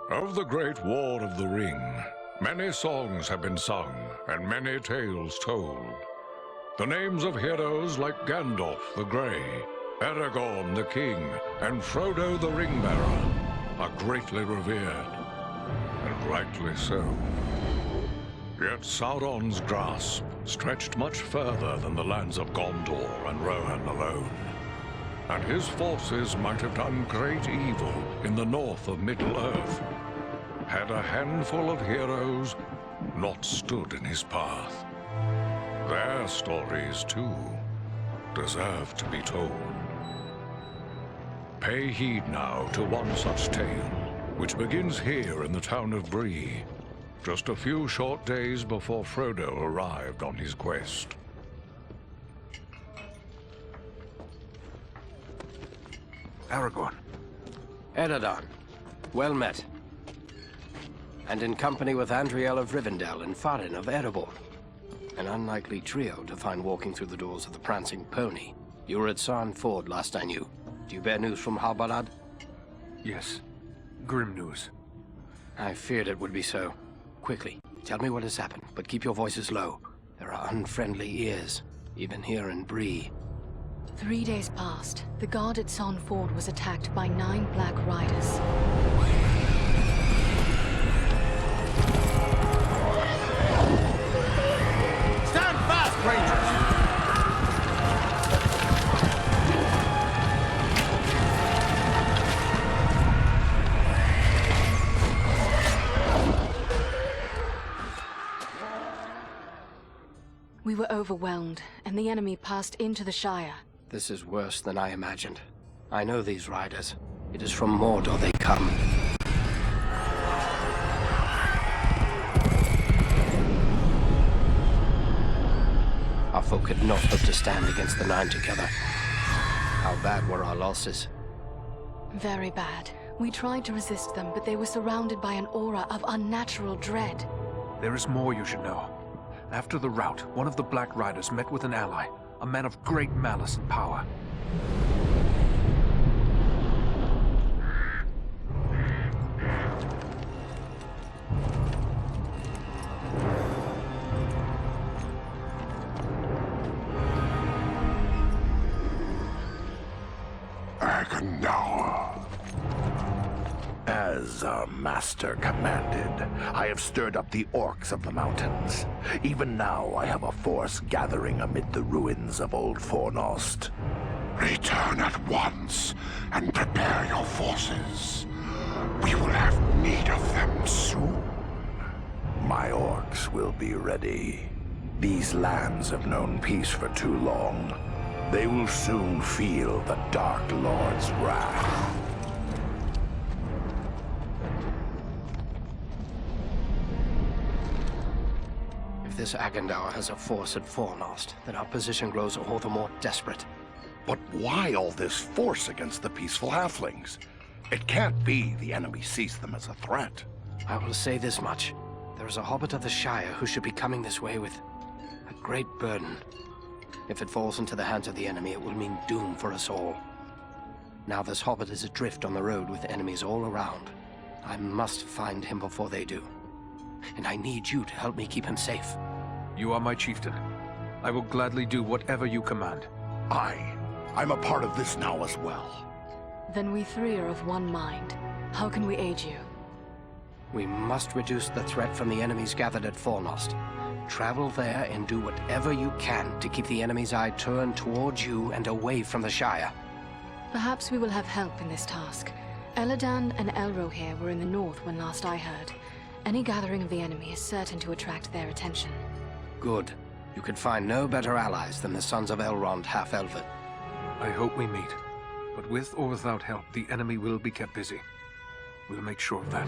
Of the Great War of the Ring, many songs have been sung and many tales told. The names of heroes like Gandalf the Grey, Aragorn the King, and Frodo the Ring-Bearer are greatly revered, and rightly so. Yet Sauron's grasp stretched much further than the lands of Gondor and Rohan alone, and his forces might have done great evil in the north of Middle-earth, had a handful of heroes not stood in his path. Their stories, too, deserve to be told. Pay heed now to one such tale, which begins here in the town of Bree, just a few short days before Frodo arrived on his quest. Aragorn. Eredon, well met. And in company with Andriel of Rivendell and Farin of Erebor. An unlikely trio to find walking through the doors of the Prancing Pony. You were at Sarn Ford last I knew. Do you bear news from Halbarad? Yes. Grim news. I feared it would be so. Quickly, tell me what has happened, but keep your voices low. There are unfriendly ears, even here in Bree. 3 days passed. The guard at Sarn Ford was attacked by 9 Black Riders. Stand fast, Rangers! We were overwhelmed, and the enemy passed into the Shire. This is worse than I imagined. I know these riders. It is from Mordor they come. Our folk could not hope to stand against the 9 together. How bad were our losses? Very bad. We tried to resist them, but they were surrounded by an aura of unnatural dread. There is more you should know. After the rout, one of the Black Riders met with an ally, a man of great malice and power. Agendaur. As our master commanded, I have stirred up the orcs of the mountains. Even now, I have a force gathering amid the ruins of Old Fornost. Return at once and prepare your forces. We will have need of them soon. My orcs will be ready. These lands have known peace for too long. They will soon feel the Dark Lord's wrath. If this Agendaur has a force at Fornost, then our position grows all the more desperate. But why all this force against the peaceful halflings? It can't be the enemy sees them as a threat. I will say this much. There is a hobbit of the Shire who should be coming this way with a great burden. If it falls into the hands of the enemy, it will mean doom for us all. Now this hobbit is adrift on the road with enemies all around. I must find him before they do. And I need you to help me keep him safe. You are my chieftain. I will gladly do whatever you command. I'm a part of this now as well. Then we 3 are of one mind. How can we aid you? We must reduce the threat from the enemies gathered at Fornost. Travel there and do whatever you can to keep the enemy's eye turned towards you and away from the Shire. Perhaps we will have help in this task. Eladan and Elrohir were in the north when last I heard. Any gathering of the enemy is certain to attract their attention. Good. You could find no better allies than the Sons of Elrond half-elven. I hope we meet. But with or without help, the enemy will be kept busy. We'll make sure of that.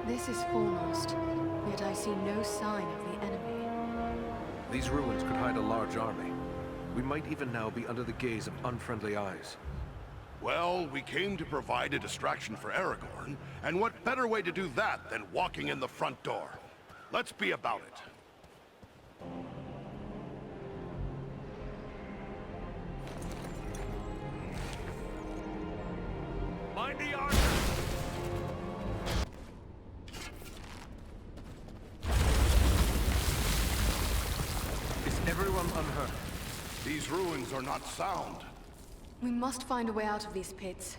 This is Fornost, yet I see no sign of the enemy. These ruins could hide a large army. We might even now be under the gaze of unfriendly eyes. Well, we came to provide a distraction for Aragorn, and what better way to do that than walking in the front door? Let's be about it. Everyone unhurt. These ruins are not sound. We must find a way out of these pits.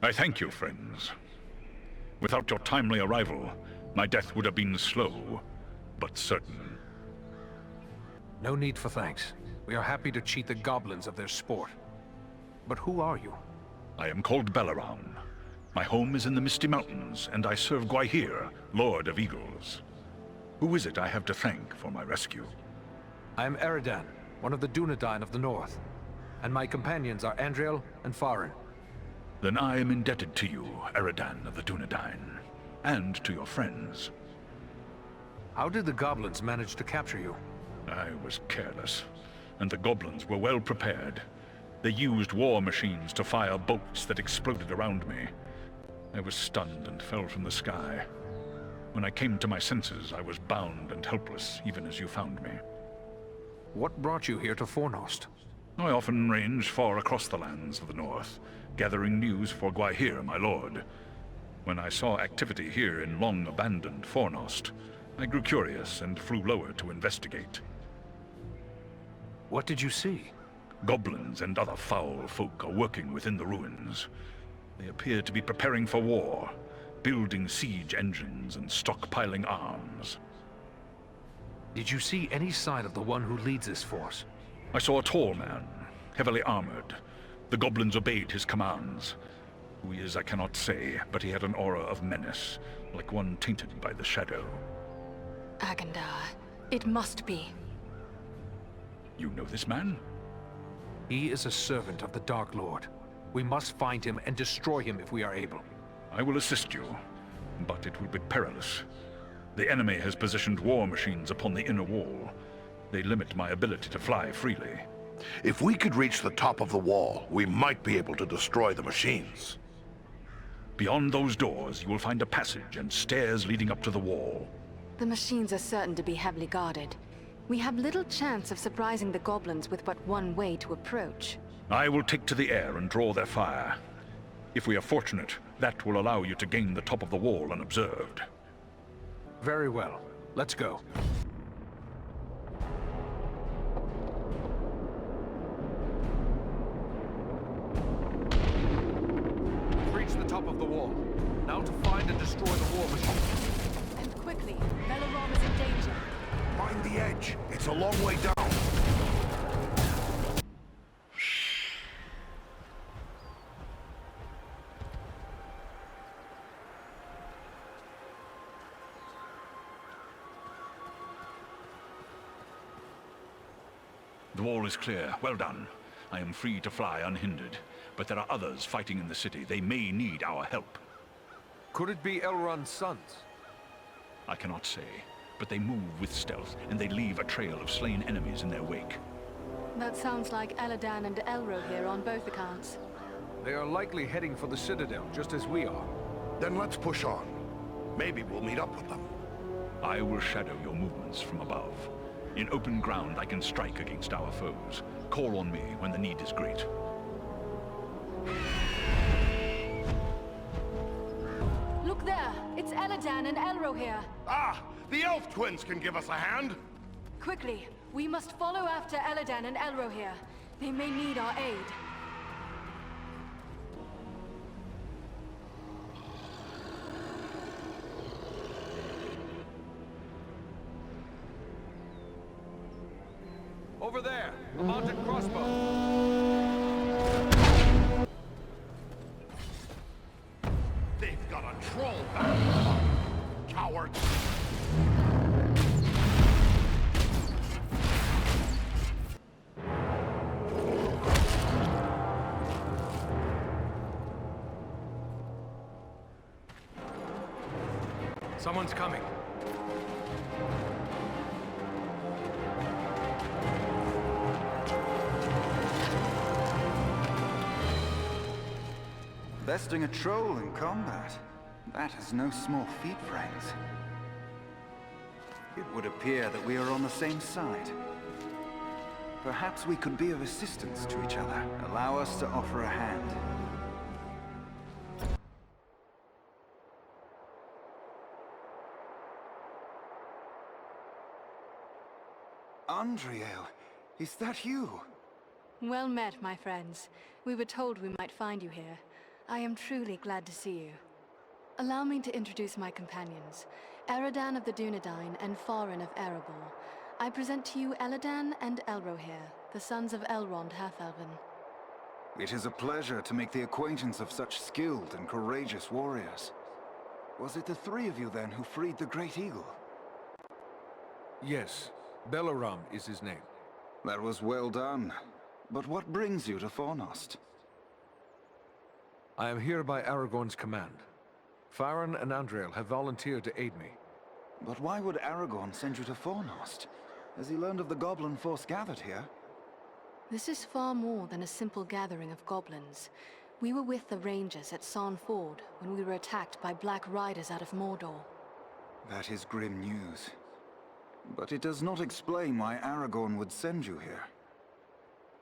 I thank you, friends. Without your timely arrival, my death would have been slow, but certain. No need for thanks. We are happy to cheat the goblins of their sport. But who are you? I am called Belaran. My home is in the Misty Mountains, and I serve Gwaihir, Lord of Eagles. Who is it I have to thank for my rescue? I am Eridan, one of the Dunedain of the North. And my companions are Andriel and Farin. Then I am indebted to you, Eridan of the Dunedain, and to your friends. How did the goblins manage to capture you? I was careless, and the goblins were well prepared. They used war machines to fire bolts that exploded around me. I was stunned and fell from the sky. When I came to my senses, I was bound and helpless, even as you found me. What brought you here to Fornost? I often range far across the lands of the north, gathering news for Gwaihir, my lord. When I saw activity here in long-abandoned Fornost, I grew curious and flew lower to investigate. What did you see? Goblins and other foul folk are working within the ruins. They appear to be preparing for war, building siege engines and stockpiling arms. Did you see any sign of the one who leads this force? I saw a tall man, heavily armored. The goblins obeyed his commands. Who he is I cannot say, but he had an aura of menace, like one tainted by the shadow. Agandar. It must be. You know this man? He is a servant of the Dark Lord. We must find him and destroy him if we are able. I will assist you, but it will be perilous. The enemy has positioned war machines upon the inner wall. They limit my ability to fly freely. If we could reach the top of the wall, we might be able to destroy the machines. Beyond those doors, you will find a passage and stairs leading up to the wall. The machines are certain to be heavily guarded. We have little chance of surprising the goblins with but one way to approach. I will take to the air and draw their fire. If we are fortunate, that will allow you to gain the top of the wall unobserved. Very well. Let's go. Reach the top of the wall. Now to find and destroy the war machine. And quickly, Belaram is in danger. Find the edge. It's a long way down. The wall is clear. Well done. I am free to fly unhindered. But there are others fighting in the city. They may need our help. Could it be Elrond's sons? I cannot say. But they move with stealth, and they leave a trail of slain enemies in their wake. That sounds like Eladan and Elro here on both accounts. They are likely heading for the Citadel, just as we are. Then let's push on. Maybe we'll meet up with them. I will shadow your movements from above. In open ground, I can strike against our foes. Call on me when the need is great. Look there! It's Eladan and Elro here. Ah! The elf twins can give us a hand! Quickly, we must follow after Eladan and Elro here. They may need our aid. A mounted crossbow! They've got a troll back. Cowards. Someone's coming. Besting a troll in combat. That is no small feat, friends. It would appear that we are on the same side. Perhaps we could be of assistance to each other. Allow us to offer a hand. Andriel, is that you? Well met, my friends. We were told we might find you here. I am truly glad to see you. Allow me to introduce my companions, Eridan of the Dunedain and Farin of Erebor. I present to you Eladan and Elrohir, the sons of Elrond Half-Elven. It is a pleasure to make the acquaintance of such skilled and courageous warriors. Was it the three of you then who freed the Great Eagle? Yes, Belaram is his name. That was well done. But what brings you to Fornost? I am here by Aragorn's command. Farin and Andriel have volunteered to aid me. But why would Aragorn send you to Fornost? Has he learned of the goblin force gathered here? This is far more than a simple gathering of goblins. We were with the Rangers at Sarn Ford when we were attacked by Black Riders out of Mordor. That is grim news. But it does not explain why Aragorn would send you here.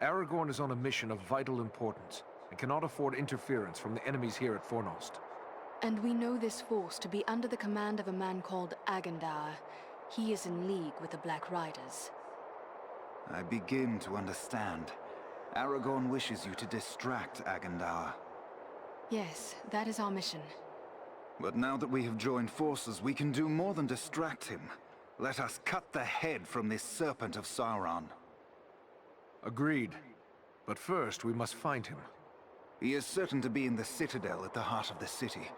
Aragorn is on a mission of vital importance and cannot afford interference from the enemies here at Fornost. And we know this force to be under the command of a man called Agendaur. He is in league with the Black Riders. I begin to understand. Aragorn wishes you to distract Agendaur. Yes, that is our mission. But now that we have joined forces, we can do more than distract him. Let us cut the head from this serpent of Sauron. Agreed. But first, we must find him. He is certain to be in the Citadel at the heart of the city.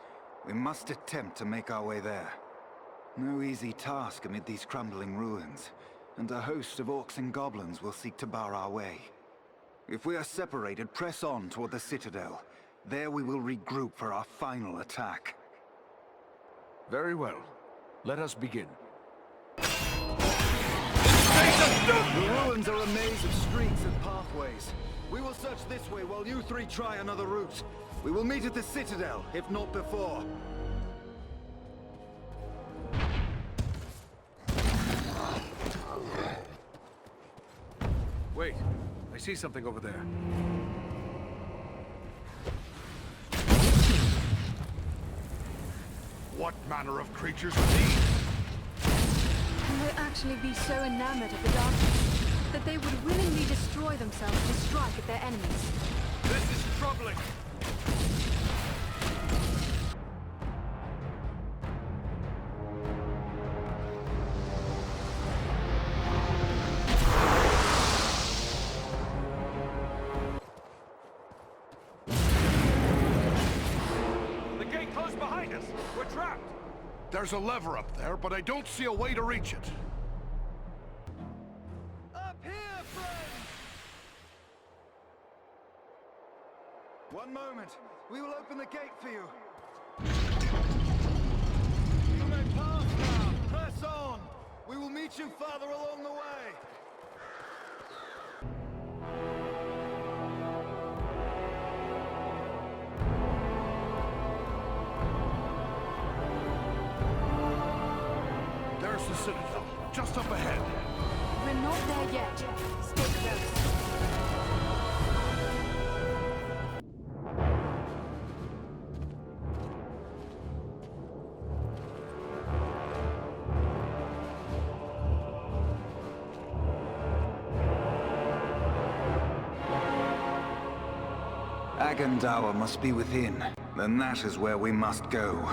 We must attempt to make our way there. No easy task amid these crumbling ruins, and a host of orcs and goblins will seek to bar our way. If we are separated, press on toward the Citadel. There we will regroup for our final attack. Very well. Let us begin. The ruins are a maze of streets and pathways. We will search this way while you three try another route. We will meet at the Citadel, if not before. Wait, I see something over there. What manner of creatures are these? Can they actually be so enamored of the darkness that they would willingly destroy themselves to strike at their enemies? This is troubling! The gate closed behind us! We're trapped! There's a lever up there, but I don't see a way to reach it. Up here, friends! One moment. We will open the gate for you. You may pass now. Press on. We will meet you farther along the way. There's the Citadel, just up ahead. We're not there yet. Stay close. Agendaur must be within. Then that is where we must go.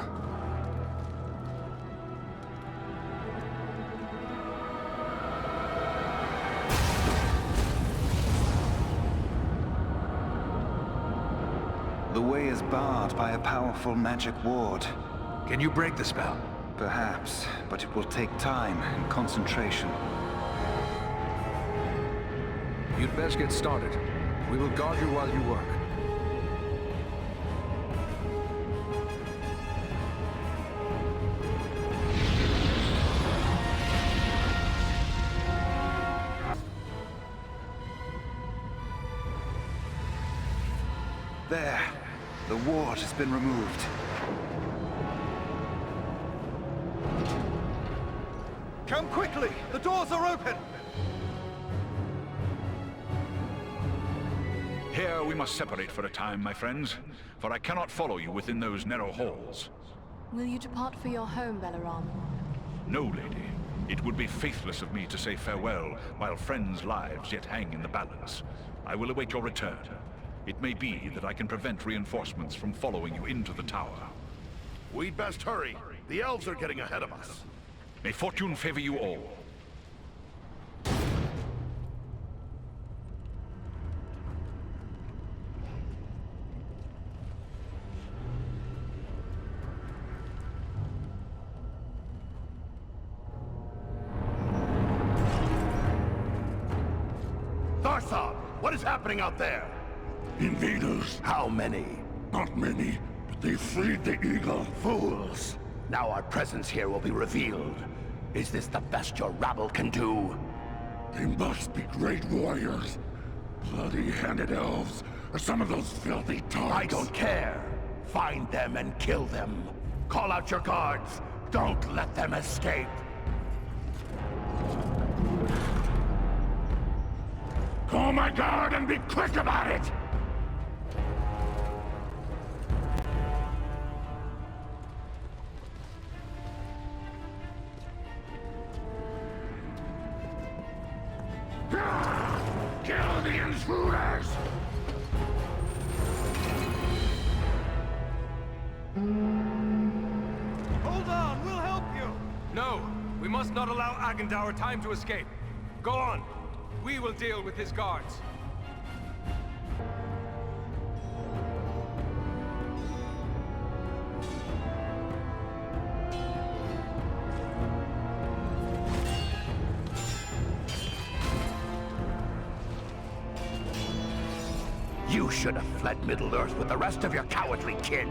The way is barred by a powerful magic ward. Can you break the spell? Perhaps, but it will take time and concentration. You'd best get started. We will guard you while you work. There. The ward has been removed. Come quickly! The doors are open! Here we must separate for a time, my friends, for I cannot follow you within those narrow halls. Will you depart for your home, Belaram? No, lady. It would be faithless of me to say farewell while friends' lives yet hang in the balance. I will await your return. It may be that I can prevent reinforcements from following you into the tower. We'd best hurry. The elves are getting ahead of us. May fortune favor you all. Tharsa, what is happening out there? Invaders. How many? Not many, but they freed the eagle. Fools! Now our presence here will be revealed. Is this the best your rabble can do? They must be great warriors. Bloody-handed elves, or some of those filthy tarts. I don't care. Find them and kill them. Call out your guards. Don't let them escape. Call my guard and be quick about it! Kill the intruders! Hold on, we'll help you! No! We must not allow Agandaur time to escape. Go on! We will deal with his guards. You should have fled Middle-earth with the rest of your cowardly kin,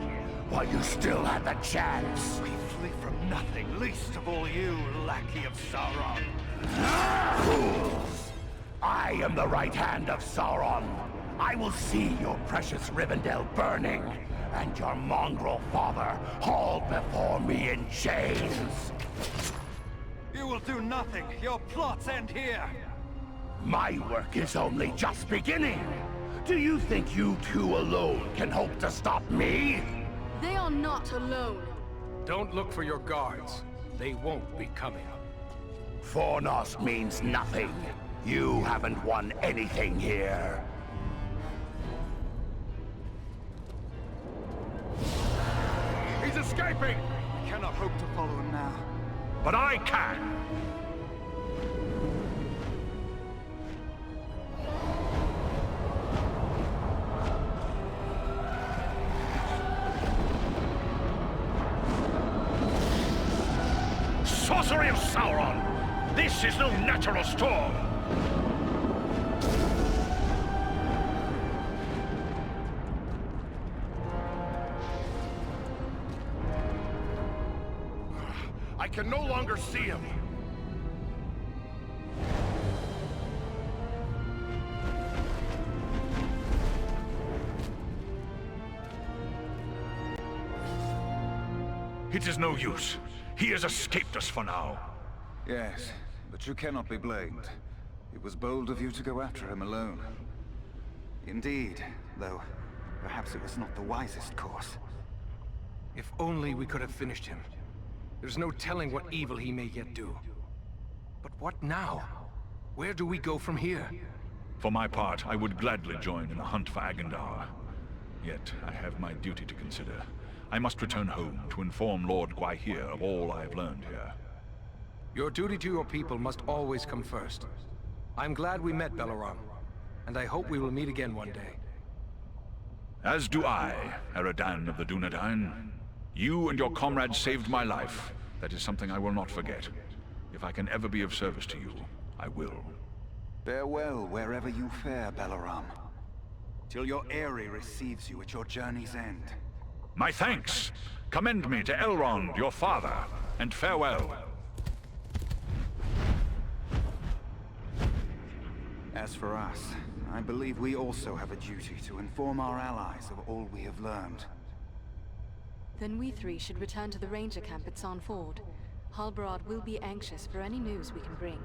while you still had the chance. We flee from nothing, least of all you, lackey of Sauron. Fools! I am the right hand of Sauron. I will see your precious Rivendell burning, and your mongrel father hauled before me in chains. You will do nothing. Your plots end here. My work is only just beginning. Do you think you two alone can hope to stop me? They are not alone. Don't look for your guards. They won't be coming. Fornost means nothing. You haven't won anything here. He's escaping! We cannot hope to follow him now. But I can! Sorcery of Sauron! This is no natural storm! I can no longer see him. It is no use. He has escaped us for now. Yes, but you cannot be blamed. It was bold of you to go after him alone. Indeed, though perhaps it was not the wisest course. If only we could have finished him. There's no telling what evil he may yet do. But what now? Where do we go from here? For my part, I would gladly join in the hunt for Agandaur. Yet, I have my duty to consider. I must return home to inform Lord Gwaihir of all I have learned here. Your duty to your people must always come first. I'm glad we met, Belaram, and I hope we will meet again one day. As do I, Eradan of the Dunedain. You and your comrades saved my life. That is something I will not forget. If I can ever be of service to you, I will. Farewell wherever you fare, Balaram. Till your Eyrie receives you at your journey's end. My thanks! Commend me to Elrond, your father, and farewell. As for us, I believe we also have a duty to inform our allies of all we have learned. Then we three should return to the ranger camp at Sarn Ford. Halbarad will be anxious for any news we can bring.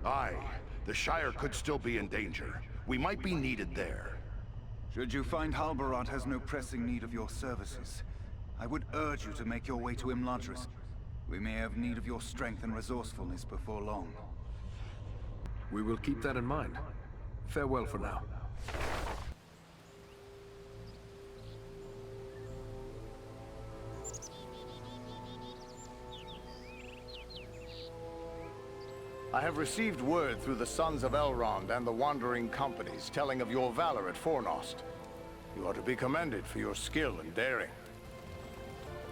Aye, the Shire could still be in danger. We might be needed there. Should you find Halbarad has no pressing need of your services, I would urge you to make your way to Imladris. We may have need of your strength and resourcefulness before long. We will keep that in mind. Farewell for now. I have received word through the Sons of Elrond and the Wandering Companies telling of your valor at Fornost. You are to be commended for your skill and daring.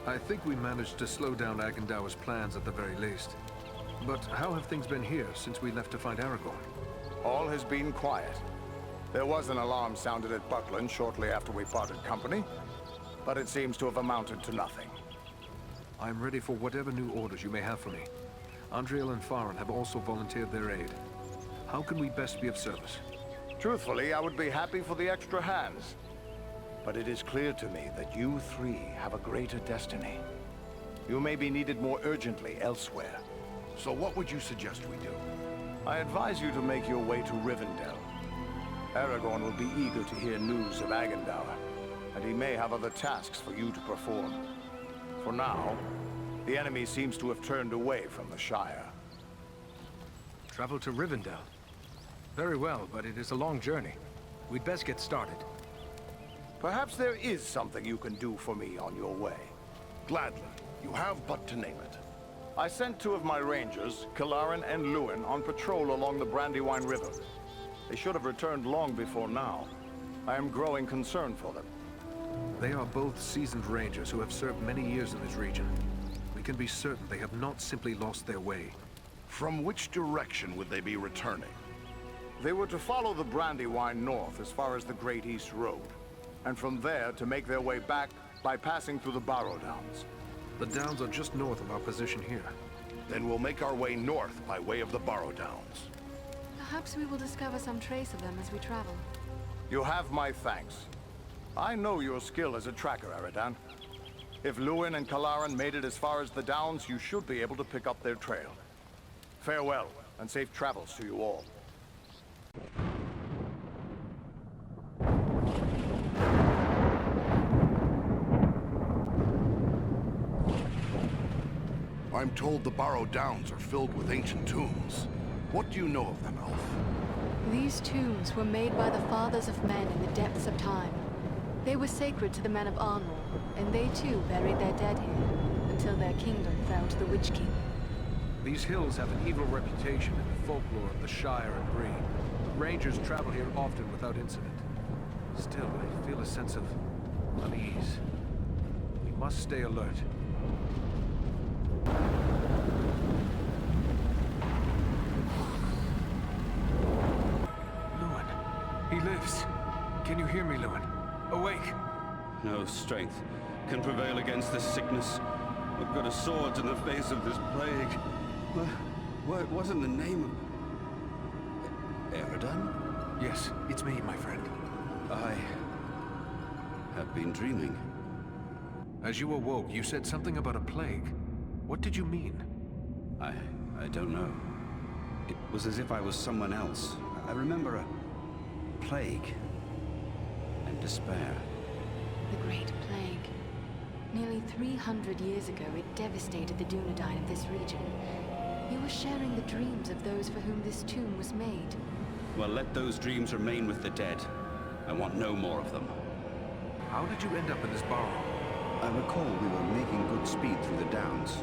I think we managed to slow down Agandaur's plans at the very least. But how have things been here since we left to find Aragorn? All has been quiet. There was an alarm sounded at Buckland shortly after we parted company, but it seems to have amounted to nothing. I am ready for whatever new orders you may have for me. Andriel and Farin have also volunteered their aid. How can we best be of service? Truthfully, I would be happy for the extra hands. But it is clear to me that you three have a greater destiny. You may be needed more urgently elsewhere. So what would you suggest we do? I advise you to make your way to Rivendell. Aragorn will be eager to hear news of Agandaur, and he may have other tasks for you to perform. For now, the enemy seems to have turned away from the Shire. Travel to Rivendell? Very well, but it is a long journey. We'd best get started. Perhaps there is something you can do for me on your way. Gladly. You have but to name it. I sent two of my rangers, Kalarin and Luin, on patrol along the Brandywine River. They should have returned long before now. I am growing concerned for them. They are both seasoned rangers who have served many years in this region. We can be certain they have not simply lost their way. From which direction would they be returning? They were to follow the Brandywine north as far as the Great East Road, and from there to make their way back by passing through the Barrow Downs. The Downs are just north of our position here. Then we'll make our way north by way of the Barrow Downs. Perhaps we will discover some trace of them as we travel. You have my thanks. I know your skill as a tracker, Eradan. If Luin and Kalarin made it as far as the Downs, you should be able to pick up their trail. Farewell, and safe travels to you all. I'm told the Barrow Downs are filled with ancient tombs. What do you know of them, Elf? These tombs were made by the fathers of men in the depths of time. They were sacred to the men of Arnor, and they too buried their dead here, until their kingdom fell to the Witch King. These hills have an evil reputation in the folklore of the Shire and Bree. Rangers travel here often without incident. Still, I feel a sense of unease. We must stay alert. Luin, he lives. Can you hear me, Luin? Awake! No strength can prevail against this sickness. I've got a sword in the face of this plague. What in the name of... Eradan? Yes, it's me, my friend. I have been dreaming. As you awoke, you said something about a plague. What did you mean? I don't know. It was as if I was someone else. I remember a plague and despair. The Great Plague. Nearly 300 years ago, it devastated the Dunedain of this region. You were sharing the dreams of those for whom this tomb was made. Well, let those dreams remain with the dead. I want no more of them. How did you end up in this barrow? I recall we were making good speed through the Downs,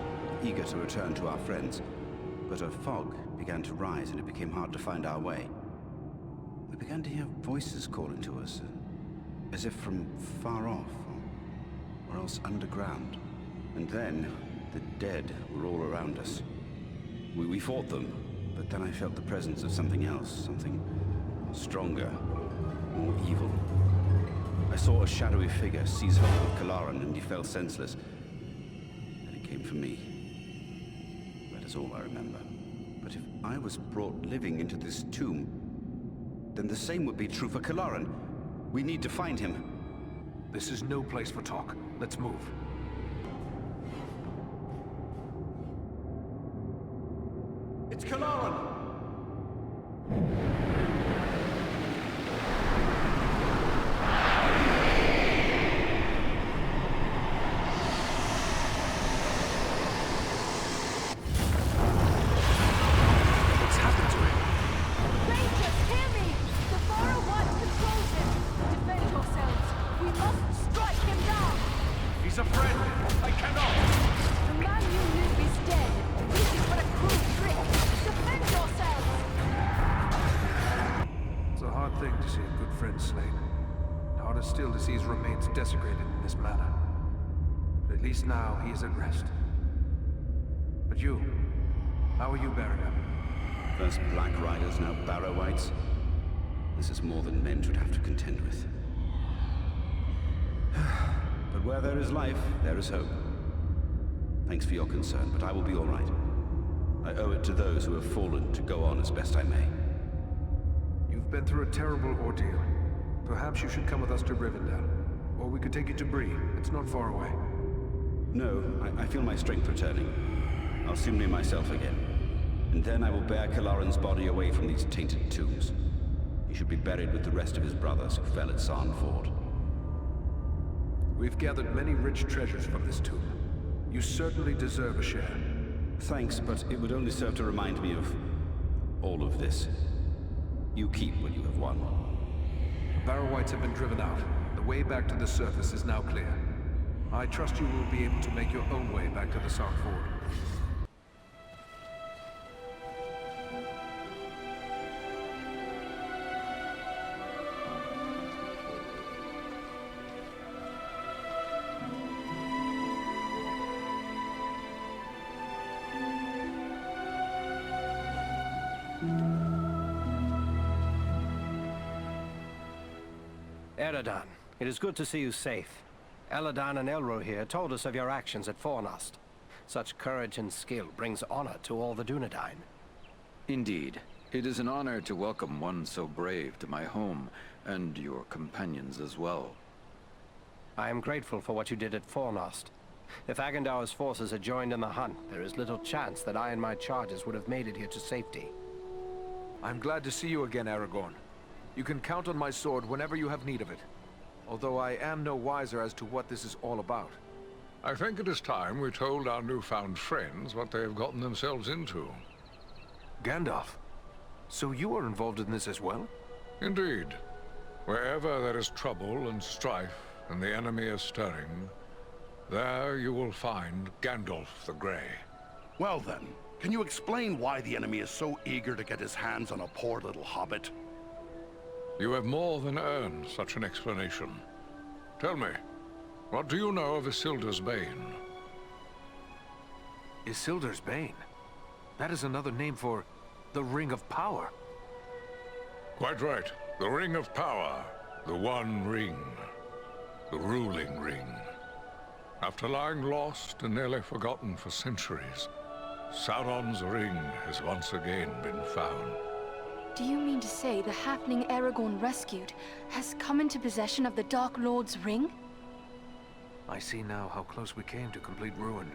eager to return to our friends. But a fog began to rise and it became hard to find our way. We began to hear voices calling to us. as if from far off, or else underground. And then, the dead were all around us. We fought them, but then I felt the presence of something else, something stronger, more evil. I saw a shadowy figure seize hold of Kalaran, and he fell senseless. Then it came for me. That is all I remember. But if I was brought living into this tomb, then the same would be true for Kalaran. We need to find him. This is no place for talk. Let's move. It's Kalaran! What's happened to him? Rangers, hear me! The Fara White controls him! Defend yourselves! We must strike him down! He's a friend! I cannot! The man you knew is dead! This is but a cruel trick! Defend yourselves! It's a hard thing to see a good friend slain. Harder still to see his remains desecrated in this manner. But at least now he is at rest. But you, how are you, Barriga? First Black Riders, now Barrow-wights. This is more than men should have to contend with. But where there is life, there is hope. Thanks for your concern, but I will be all right. I owe it to those who have fallen to go on as best I may. You've been through a terrible ordeal. Perhaps you should come with us to Rivendell. Or we could take you to Bree. It's not far away. No, I feel my strength returning. I'll soon be myself again. And then I will bear Kalaran's body away from these tainted tombs. He should be buried with the rest of his brothers who fell at Sarn Ford. We've gathered many rich treasures from this tomb. You certainly deserve a share. Thanks, but it would only serve to remind me of all of this. You keep what you have won. The Barrow-wights have been driven out. The way back to the surface is now clear. I trust you will be able to make your own way back to the Sarn Ford. Eredan, it is good to see you safe. Eladan and Elro here told us of your actions at Fornost. Such courage and skill brings honor to all the Dunedain. Indeed. It is an honor to welcome one so brave to my home, and your companions as well. I am grateful for what you did at Fornost. If Agandaur's forces had joined in the hunt, there is little chance that I and my charges would have made it here to safety. I'm glad to see you again, Aragorn. You can count on my sword whenever you have need of it. Although I am no wiser as to what this is all about. I think it is time we told our newfound friends what they have gotten themselves into. Gandalf, so you are involved in this as well? Indeed. Wherever there is trouble and strife, and the enemy is stirring, there you will find Gandalf the Grey. Well then, can you explain why the enemy is so eager to get his hands on a poor little hobbit? You have more than earned such an explanation. Tell me, what do you know of Isildur's Bane? Isildur's Bane? That is another name for the Ring of Power. Quite right. The Ring of Power. The One Ring. The ruling ring. After lying lost and nearly forgotten for centuries, Sauron's ring has once again been found. Do you mean to say the halfling Aragorn rescued has come into possession of the Dark Lord's ring? I see now how close we came to complete ruin.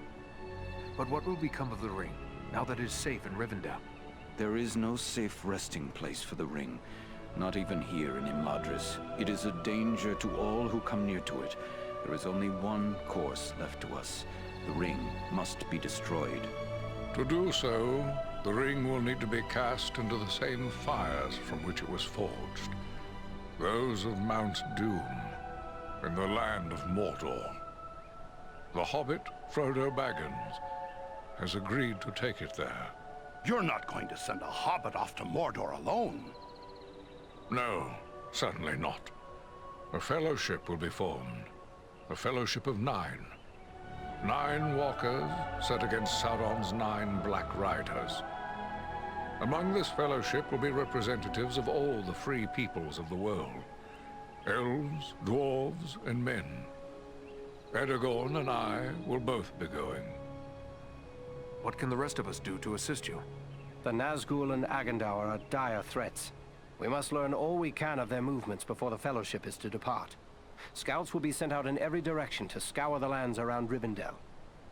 But what will become of the ring, now that it is safe in Rivendell? There is no safe resting place for the ring, not even here in Imladris. It is a danger to all who come near to it. There is only one course left to us. The ring must be destroyed. To do so, the ring will need to be cast into the same fires from which it was forged. Those of Mount Doom, in the land of Mordor. The hobbit, Frodo Baggins, has agreed to take it there. You're not going to send a hobbit off to Mordor alone. No, certainly not. A fellowship will be formed. A fellowship of 9. 9 walkers set against Sauron's 9 Black Riders. Among this fellowship will be representatives of all the free peoples of the world. Elves, dwarves, and men. Aragorn and I will both be going. What can the rest of us do to assist you? The Nazgul and Agandaur are dire threats. We must learn all we can of their movements before the Fellowship is to depart. Scouts will be sent out in every direction to scour the lands around Rivendell.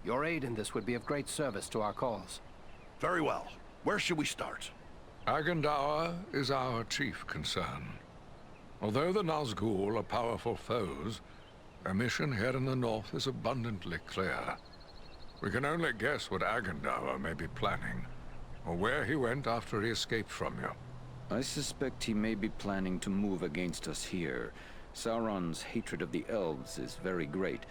Your aid in this would be of great service to our cause. Very well. Where should we start? Agandaur is our chief concern. Although the Nazgul are powerful foes, our mission here in the north is abundantly clear. We can only guess what Agandaur may be planning, or where he went after he escaped from you. I suspect he may be planning to move against us here. Sauron's hatred of the elves is very great,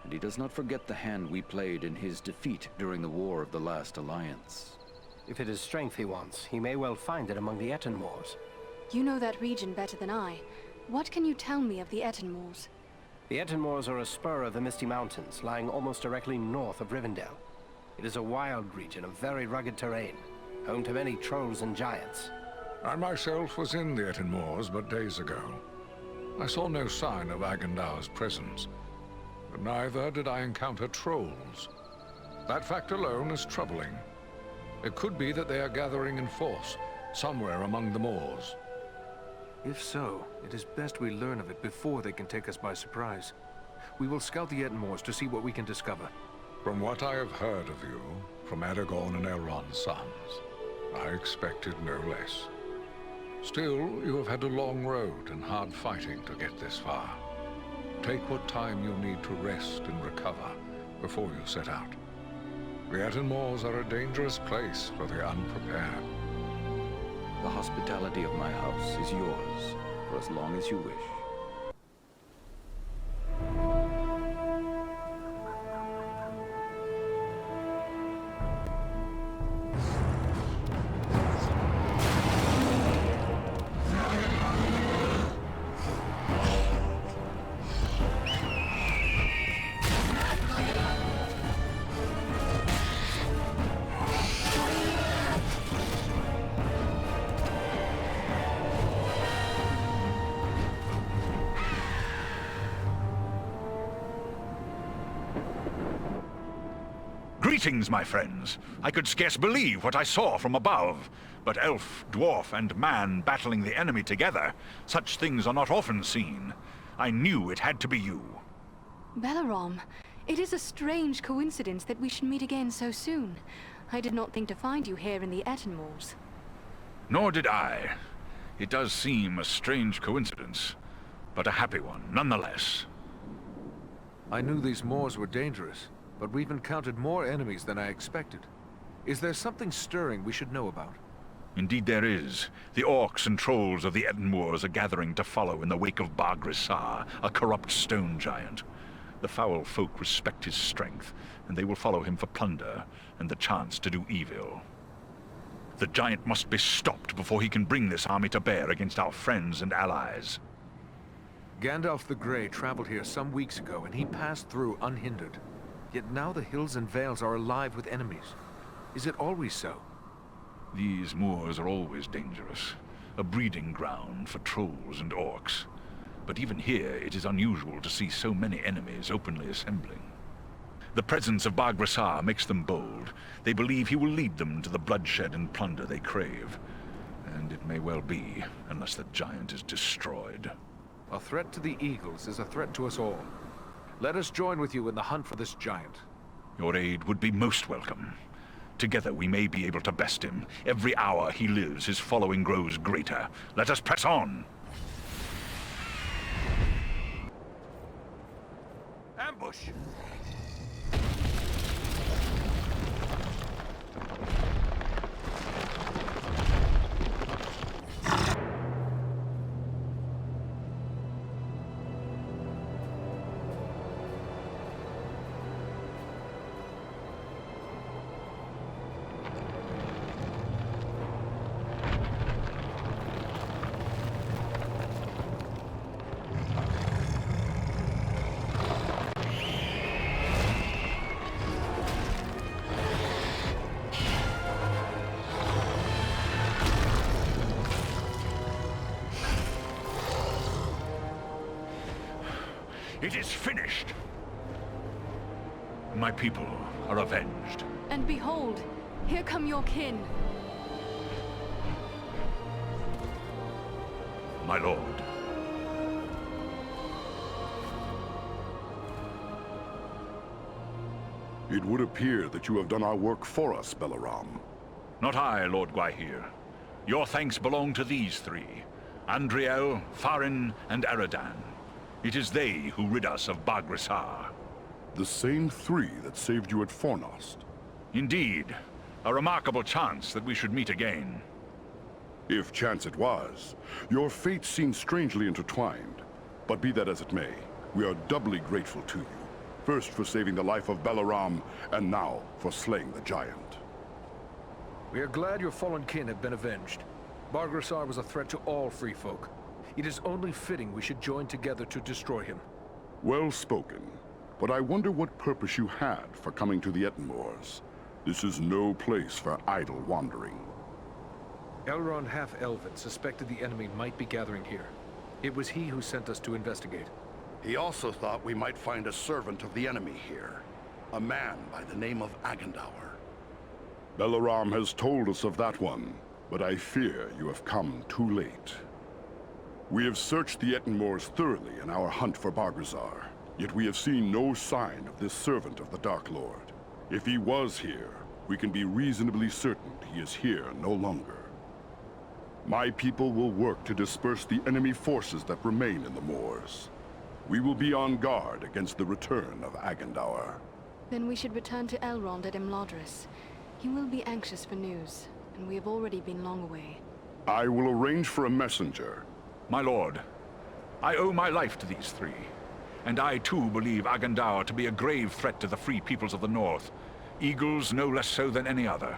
and he does not forget the hand we played in his defeat during the War of the Last Alliance. If it is strength he wants, he may well find it among the Etenmoors. You know that region better than I. What can you tell me of the Etenmoors? The Etenmoors are a spur of the Misty Mountains, lying almost directly north of Rivendell. It is a wild region of very rugged terrain, home to many trolls and giants. I myself was in the Etenmoors but days ago. I saw no sign of Agandaur's presence, but neither did I encounter trolls. That fact alone is troubling. It could be that they are gathering in force, somewhere among the moors. If so, it is best we learn of it before they can take us by surprise. We will scout the Etenmoors to see what we can discover. From what I have heard of you, from Aragorn and Elrond's sons, I expected no less. Still, you have had a long road and hard fighting to get this far. Take what time you'll need to rest and recover before you set out. The Etenmoors are a dangerous place for the unprepared. The hospitality of my house is yours, for as long as you wish. Greetings, my friends. I could scarce believe what I saw from above. But elf, dwarf, and man battling the enemy together, such things are not often seen. I knew it had to be you. Balaram, it is a strange coincidence that we should meet again so soon. I did not think to find you here in the Etenmoors. Nor did I. It does seem a strange coincidence, but a happy one, nonetheless. I knew these moors were dangerous, but we've encountered more enemies than I expected. Is there something stirring we should know about? Indeed there is. The orcs and trolls of the Etenmoors are gathering to follow in the wake of Bargrisar, a corrupt stone giant. The foul folk respect his strength, and they will follow him for plunder and the chance to do evil. The giant must be stopped before he can bring this army to bear against our friends and allies. Gandalf the Grey traveled here some weeks ago, and he passed through unhindered. Yet now the hills and vales are alive with enemies. Is it always so? These moors are always dangerous, a breeding ground for trolls and orcs. But even here, it is unusual to see so many enemies openly assembling. The presence of Bargrisar makes them bold. They believe he will lead them to the bloodshed and plunder they crave. And it may well be, unless the giant is destroyed. A threat to the Eagles is a threat to us all. Let us join with you in the hunt for this giant. Your aid would be most welcome. Together we may be able to best him. Every hour he lives, his following grows greater. Let us press on! Ambush! It is finished! My people are avenged. And behold, here come your kin. My lord. It would appear that you have done our work for us, Balaram. Not I, Lord Gwaihir. Your thanks belong to these three. Andriel, Farin, and Aradan. It is they who rid us of Baghrissar. The same three that saved you at Fornost. Indeed. A remarkable chance that we should meet again. If chance it was. Your fates seem strangely intertwined. But be that as it may, we are doubly grateful to you. First for saving the life of Balaram, and now for slaying the giant. We are glad your fallen kin have been avenged. Baghrissar was a threat to all free folk. It is only fitting we should join together to destroy him. Well spoken. But I wonder what purpose you had for coming to the Ettenmoors. This is no place for idle wandering. Elrond Half-Elven suspected the enemy might be gathering here. It was he who sent us to investigate. He also thought we might find a servant of the enemy here. A man by the name of Agandaur. Balaram has told us of that one, but I fear you have come too late. We have searched the Ettenmoors thoroughly in our hunt for Baghrissar, yet we have seen no sign of this servant of the Dark Lord. If he was here, we can be reasonably certain he is here no longer. My people will work to disperse the enemy forces that remain in the moors. We will be on guard against the return of Agandaur. Then we should return to Elrond at Imladris. He will be anxious for news, and we have already been long away. I will arrange for a messenger. My lord, I owe my life to these three. And I too believe Agandaur to be a grave threat to the free peoples of the North. Eagles no less so than any other.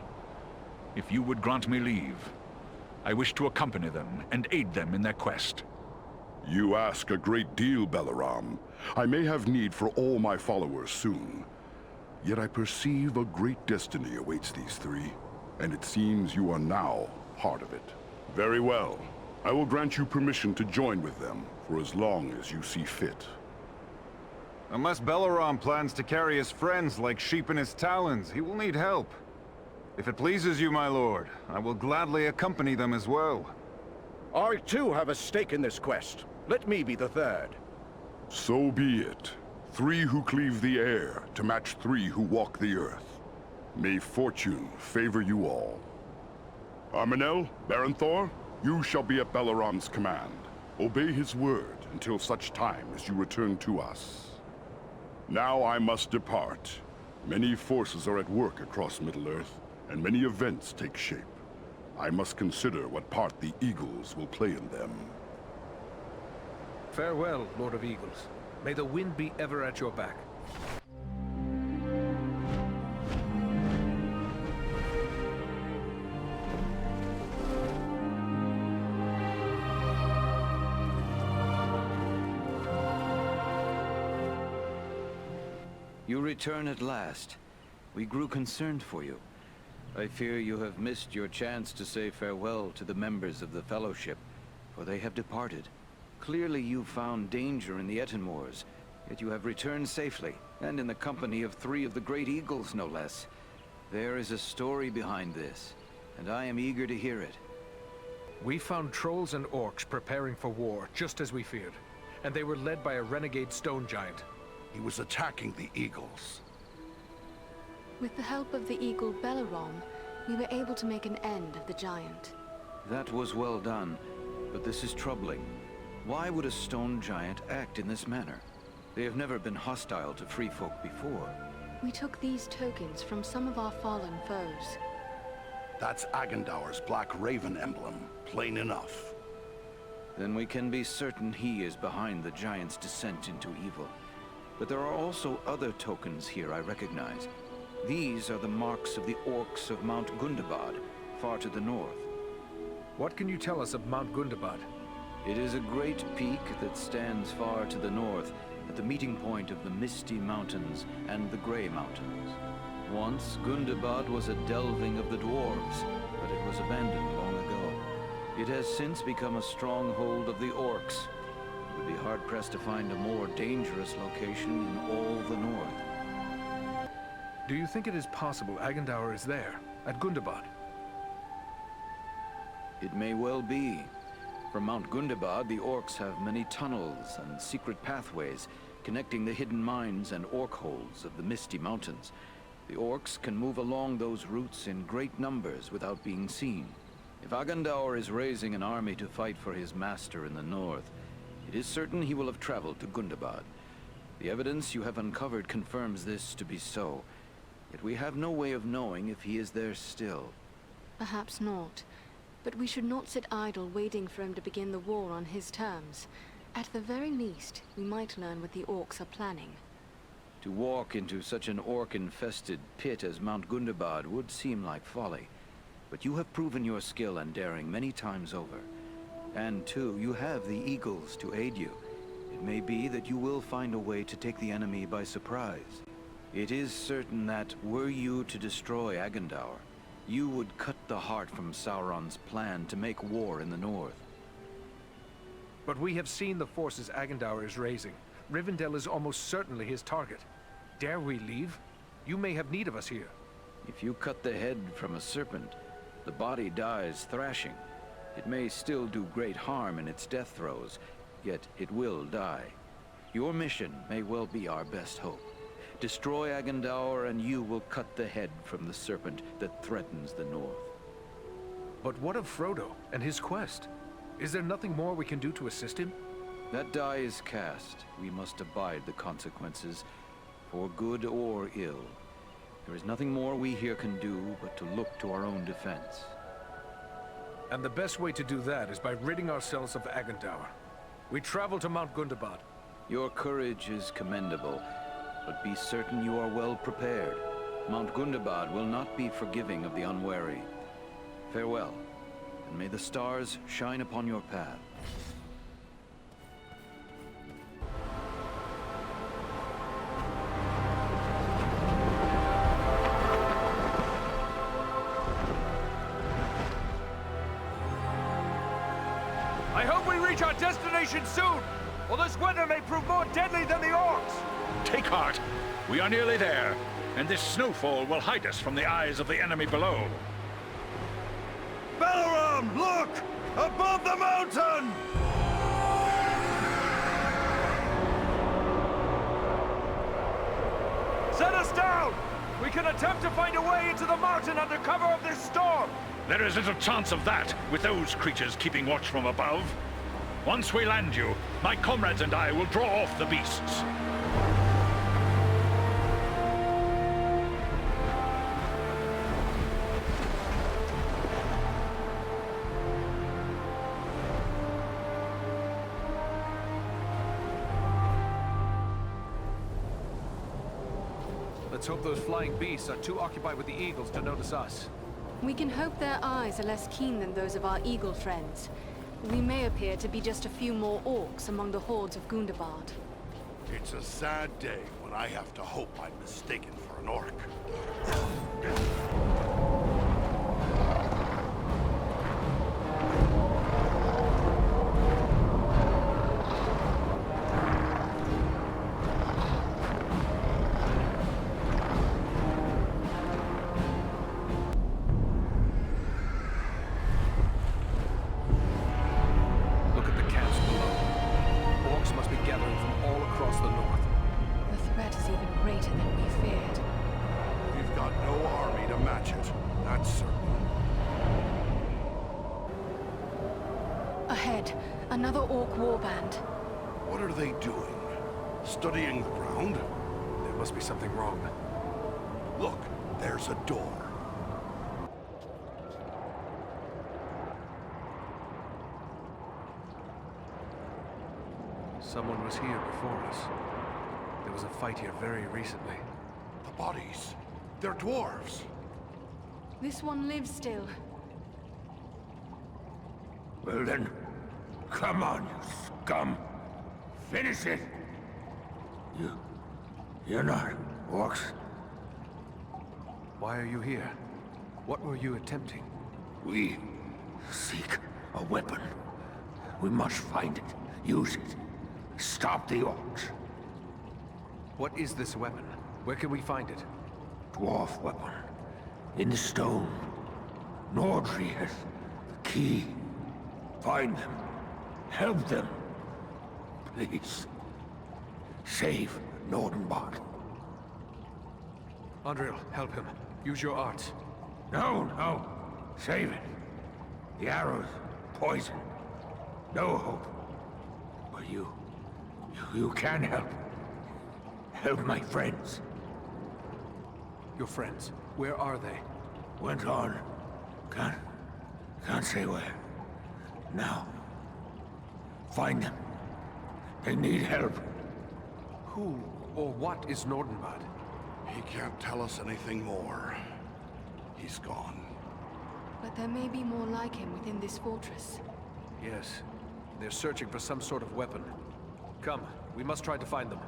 If you would grant me leave, I wish to accompany them and aid them in their quest. You ask a great deal, Balaram. I may have need for all my followers soon. Yet I perceive a great destiny awaits these three, and it seems you are now part of it. Very well. I will grant you permission to join with them for as long as you see fit. Unless Balaram plans to carry his friends like sheep in his talons, he will need help. If it pleases you, my lord, I will gladly accompany them as well. I too have a stake in this quest. Let me be the third. So be it. 3 who cleave the air to match 3 who walk the earth. May fortune favor you all. Arminel, Barenthor, you shall be at Balaram's command. Obey his word until such time as you return to us. Now I must depart. Many forces are at work across Middle-earth, and many events take shape. I must consider what part the Eagles will play in them. Farewell, Lord of Eagles. May the wind be ever at your back. You return at last. We grew concerned for you. I fear you have missed your chance to say farewell to the members of the Fellowship, for they have departed. Clearly you found danger in the Ettenmoors, yet you have returned safely, and in the company of 3 of the Great Eagles, no less. There is a story behind this, and I am eager to hear it. We found trolls and orcs preparing for war, just as we feared. And they were led by a renegade stone giant. He was attacking the Eagles. With the help of the eagle Balaram, we were able to make an end of the giant. That was well done, but this is troubling. Why would a stone giant act in this manner? They have never been hostile to free folk before. We took these tokens from some of our fallen foes. That's Agandaur's Black Raven emblem, plain enough. Then we can be certain he is behind the giant's descent into evil. But there are also other tokens here I recognize. These are the marks of the orcs of Mount Gundabad, far to the north. What can you tell us of Mount Gundabad? It is a great peak that stands far to the north, at the meeting point of the Misty Mountains and the Grey Mountains. Once, Gundabad was a delving of the dwarves, but it was abandoned long ago. It has since become a stronghold of the orcs. We'd be hard-pressed to find a more dangerous location in all the north. Do you think it is possible Agendaur is there, at Gundabad? It may well be. From Mount Gundabad, the orcs have many tunnels and secret pathways connecting the hidden mines and orc holes of the Misty Mountains. The orcs can move along those routes in great numbers without being seen. If Agendaur is raising an army to fight for his master in the north, it is certain he will have traveled to Gundabad. The evidence you have uncovered confirms this to be so, yet we have no way of knowing if he is there still. Perhaps not. But we should not sit idle waiting for him to begin the war on his terms. At the very least, we might learn what the orcs are planning. To walk into such an orc-infested pit as Mount Gundabad would seem like folly. But you have proven your skill and daring many times over. And too, you have the Eagles to aid you. It may be that you will find a way to take the enemy by surprise. It is certain that, were you to destroy Agendaur, you would cut the heart from Sauron's plan to make war in the north. But we have seen the forces Agendaur is raising. Rivendell is almost certainly his target. Dare we leave? You may have need of us here. If you cut the head from a serpent, the body dies thrashing. It may still do great harm in its death throes, yet it will die. Your mission may well be our best hope. Destroy Agendaur and you will cut the head from the serpent that threatens the north. But what of Frodo and his quest? Is there nothing more we can do to assist him? That die is cast. We must abide the consequences, for good or ill. There is nothing more we here can do but to look to our own defense. And the best way to do that is by ridding ourselves of Agendaur. We travel to Mount Gundabad. Your courage is commendable, but be certain you are well prepared. Mount Gundabad will not be forgiving of the unwary. Farewell, and may the stars shine upon your path. I hope we reach our destination soon, or this weather may prove more deadly than the orcs! Take heart. We are nearly there, and this snowfall will hide us from the eyes of the enemy below. Balaram, look! Above the mountain! Set us down! We can attempt to find a way into the mountain under cover of this storm! There is little chance of that, with those creatures keeping watch from above. Once we land you, my comrades and I will draw off the beasts. Let's hope those flying beasts are too occupied with the eagles to notice us. We can hope their eyes are less keen than those of our eagle friends. We may appear to be just a few more orcs among the hordes of Gundabad. It's a sad day when I have to hope I'm mistaken for an orc. Ahead, another orc warband. What are they doing? Studying the ground? There must be something wrong. Look, there's a door. Someone was here before us. There was a fight here very recently. The bodies. They're dwarves. This one lives still. Well then, come on, you scum. Finish it. You're not orcs. Why are you here? What were you attempting? We seek a weapon. We must find it, use it, Stop the orcs. What is this weapon? Where can we find it? Dwarf weapon. In the stone. Nordri has the key. Find them. Help them. Please. Save Nordenbot. Andril, help him. Use your arts. No. Save it. The arrows. Poison. No hope. But you can help. Help my friends. Your friends? Where are they? Went on. Can't say where. Now. Find them. They need help. Who or what is Nordenbad? He can't tell us anything more. He's gone. But there may be more like him within this fortress. Yes. They're searching for some sort of weapon. Come, we must try to find them.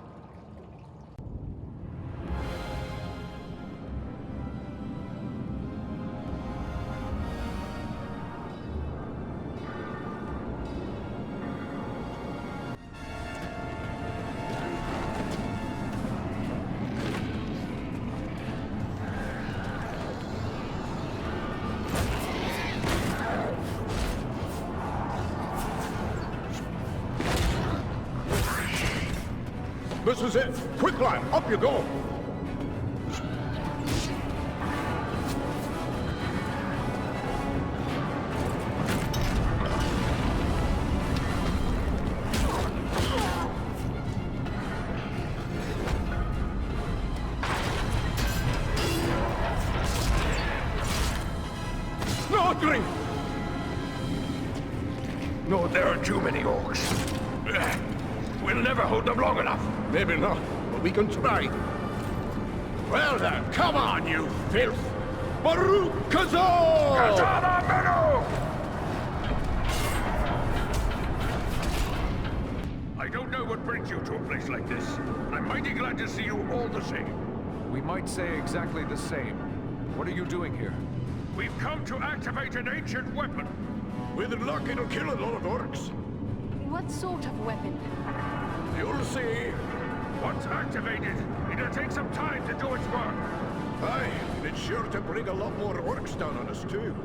This is it! Quick, lad! Up you go! Nordri! No, there are too many orcs. We'll never hold them long enough. Maybe not, but we can try. Well then, come on, you filth! Baruch Kazar! Katana Menu! I don't know what brings you to a place like this. I'm mighty glad to see you all the same. We might say exactly the same. What are you doing here? We've come to activate an ancient weapon. With luck, it'll kill a lot of orcs. What sort of weapon? You'll see. Once activated, it'll take some time to do its work. Aye, it's sure to bring a lot more orcs down on us, too.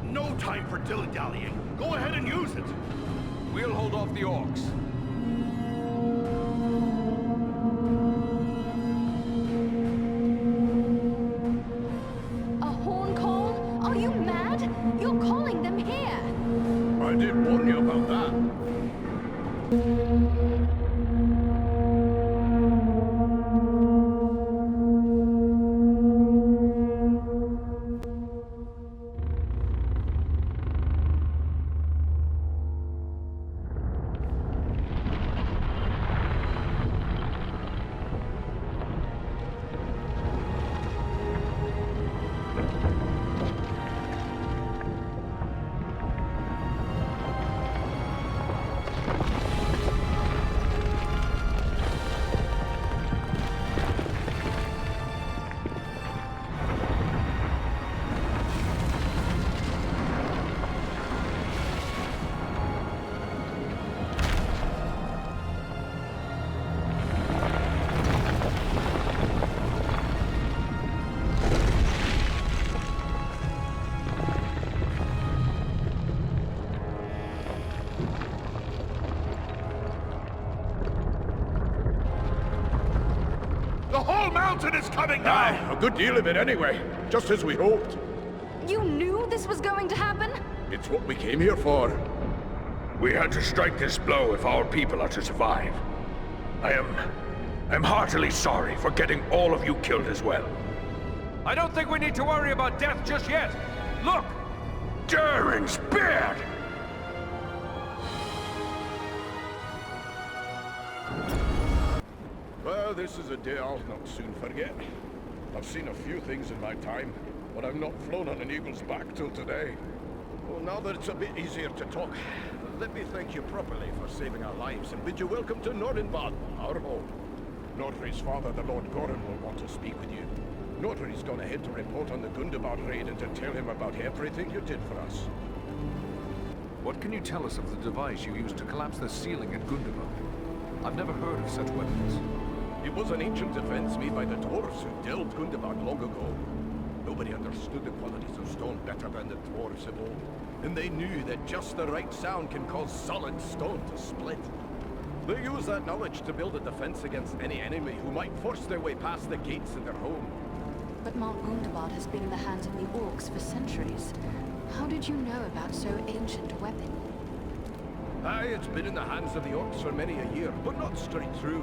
No time for dilly-dallying. Go ahead and use it. We'll hold off the orcs. A horn call? Are you mad? You're calling them here! I did warn you about that. The whole mountain is coming down! Aye, a good deal of it anyway. Just as we hoped. You knew this was going to happen? It's what we came here for. We had to strike this blow if our people are to survive. I'm heartily sorry for getting all of you killed as well. I don't think we need to worry about death just yet. Look! Durin's beard! Well, this is a day I'll not soon forget. I've seen a few things in my time, but I've not flown on an eagle's back till today. Well, now that it's a bit easier to talk, let me thank you properly for saving our lives and bid you welcome to Nordenbad, our home. Nordri's father, the Lord Goran, will want to speak with you. Nordri's gone ahead to report on the Gundabad raid and to tell him about everything you did for us. What can you tell us of the device you used to collapse the ceiling at Gundabad? I've never heard of such weapons. It was an ancient defense made by the dwarves who delved Gundabad long ago. Nobody understood the qualities of stone better than the dwarves of old, and they knew that just the right sound can cause solid stone to split. They used that knowledge to build a defense against any enemy who might force their way past the gates of their home. But Mount Gundabad has been in the hands of the orcs for centuries. How did you know about so ancient a weapon? Aye, it's been in the hands of the orcs for many a year, but not straight through.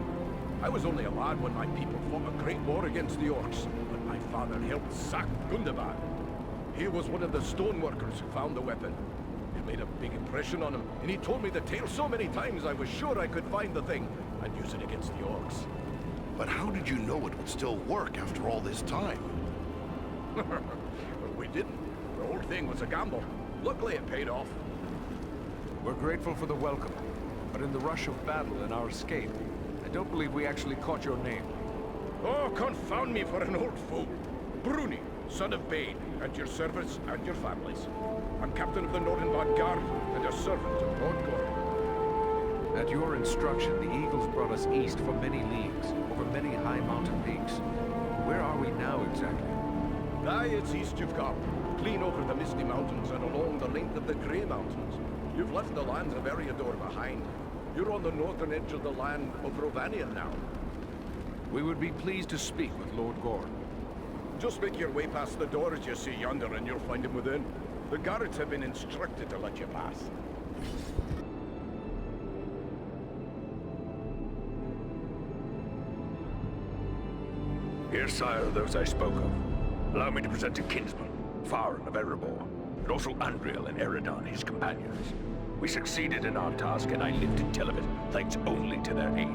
I was only a lad when my people fought a great war against the orcs, but my father helped sack Gundabad. He was one of the stoneworkers who found the weapon. It made a big impression on him, and he told me the tale so many times I was sure I could find the thing and use it against the orcs. But how did you know it would still work after all this time? We didn't. The whole thing was a gamble. Luckily it paid off. We're grateful for the welcome, but in the rush of battle and our escape, I don't believe we actually caught your name. Oh, confound me for an old fool. Bruni, son of Bane, at your service and your families. I'm captain of the Nordenbad Guard and a servant of Lord Gordon. At your instruction, the Eagles brought us east for many leagues, over many high mountain peaks. Where are we now exactly? Aye, it's east you've come. Clean over the Misty Mountains and along the length of the Grey Mountains. You've left the lands of Eriador behind. You're on the northern edge of the land of Rovanion now. We would be pleased to speak with Lord Gordon. Just make your way past the doors you see yonder and you'll find him within. The guards have been instructed to let you pass. Here, sire, are those I spoke of. Allow me to present a kinsman, Farin of Erebor, and also Andriel and Eridan, his companions. We succeeded in our task, and I live to tell of it, thanks only to their aid.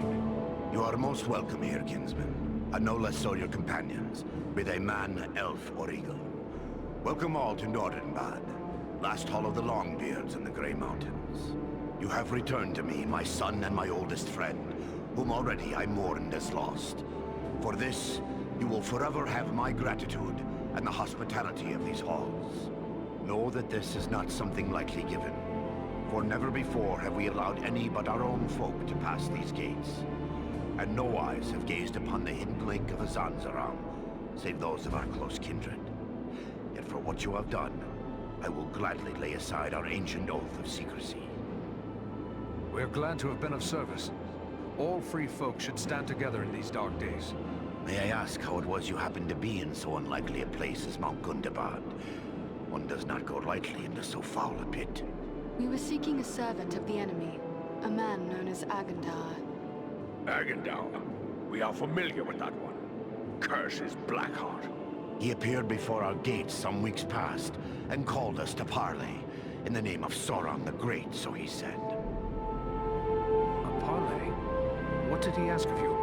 You are most welcome here, kinsman, and no less so your companions, be they man, elf, or eagle. Welcome all to Nordenbad, last hall of the Longbeards in the Grey Mountains. You have returned to me, my son and my oldest friend, whom already I mourned as lost. For this, you will forever have my gratitude and the hospitality of these halls. Know that this is not something lightly given, for never before have we allowed any but our own folk to pass these gates, and no eyes have gazed upon the hidden lake of Azanzaram, save those of our close kindred. Yet for what you have done, I will gladly lay aside our ancient oath of secrecy. We're glad to have been of service. All free folk should stand together in these dark days. May I ask how it was you happened to be in so unlikely a place as Mount Gundabad? One does not go lightly into so foul a pit. We were seeking a servant of the enemy, a man known as Agendaur. Agendaur. We are familiar with that one. Curse is Blackheart. He appeared before our gates some weeks past and called us to parley in the name of Sauron the Great, so he said. A parley? What did he ask of you?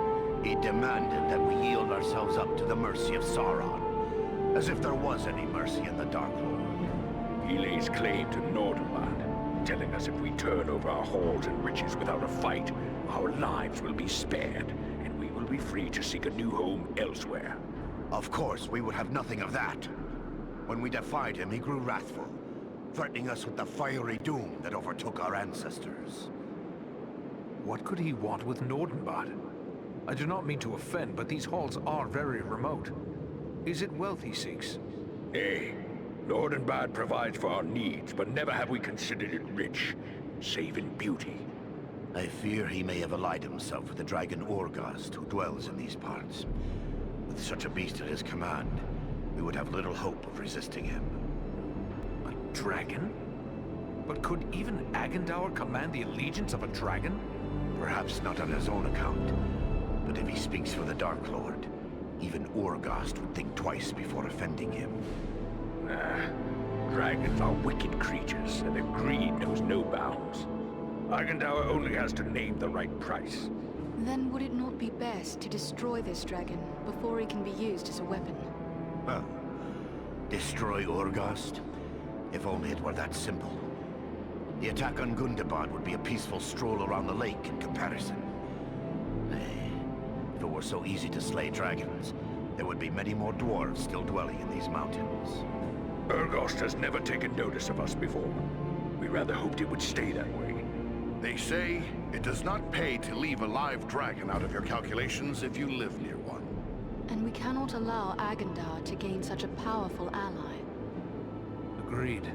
He demanded that we yield ourselves up to the mercy of Sauron, as if there was any mercy in the Dark Lord. He lays claim to Nordenland, telling us if we turn over our halls and riches without a fight, our lives will be spared, and we will be free to seek a new home elsewhere. Of course, we would have nothing of that. When we defied him, he grew wrathful, threatening us with the fiery doom that overtook our ancestors. What could he want with Nordenbad? I do not mean to offend, but these halls are very remote. Is it wealth he seeks? Nay, Nordenbad provides for our needs, but never have we considered it rich, save in beauty. I fear he may have allied himself with the dragon Orgast, who dwells in these parts. With such a beast at his command, we would have little hope of resisting him. A dragon? But could even Agendaur command the allegiance of a dragon? Perhaps not on his own account, but if he speaks for the Dark Lord, even Orgast would think twice before offending him. Dragons are wicked creatures, and their greed knows no bounds. Agendaur only has to name the right price. Then would it not be best to destroy this dragon before he can be used as a weapon? Well, destroy Orgast? If only it were that simple. The attack on Gundabad would be a peaceful stroll around the lake in comparison. Nay, if it were so easy to slay dragons, there would be many more dwarves still dwelling in these mountains. Urgost has never taken notice of us before. We rather hoped it would stay that way. They say It does not pay to leave a live dragon out of your calculations if you live near one. And we cannot allow Agendar to gain such a powerful ally. Agreed.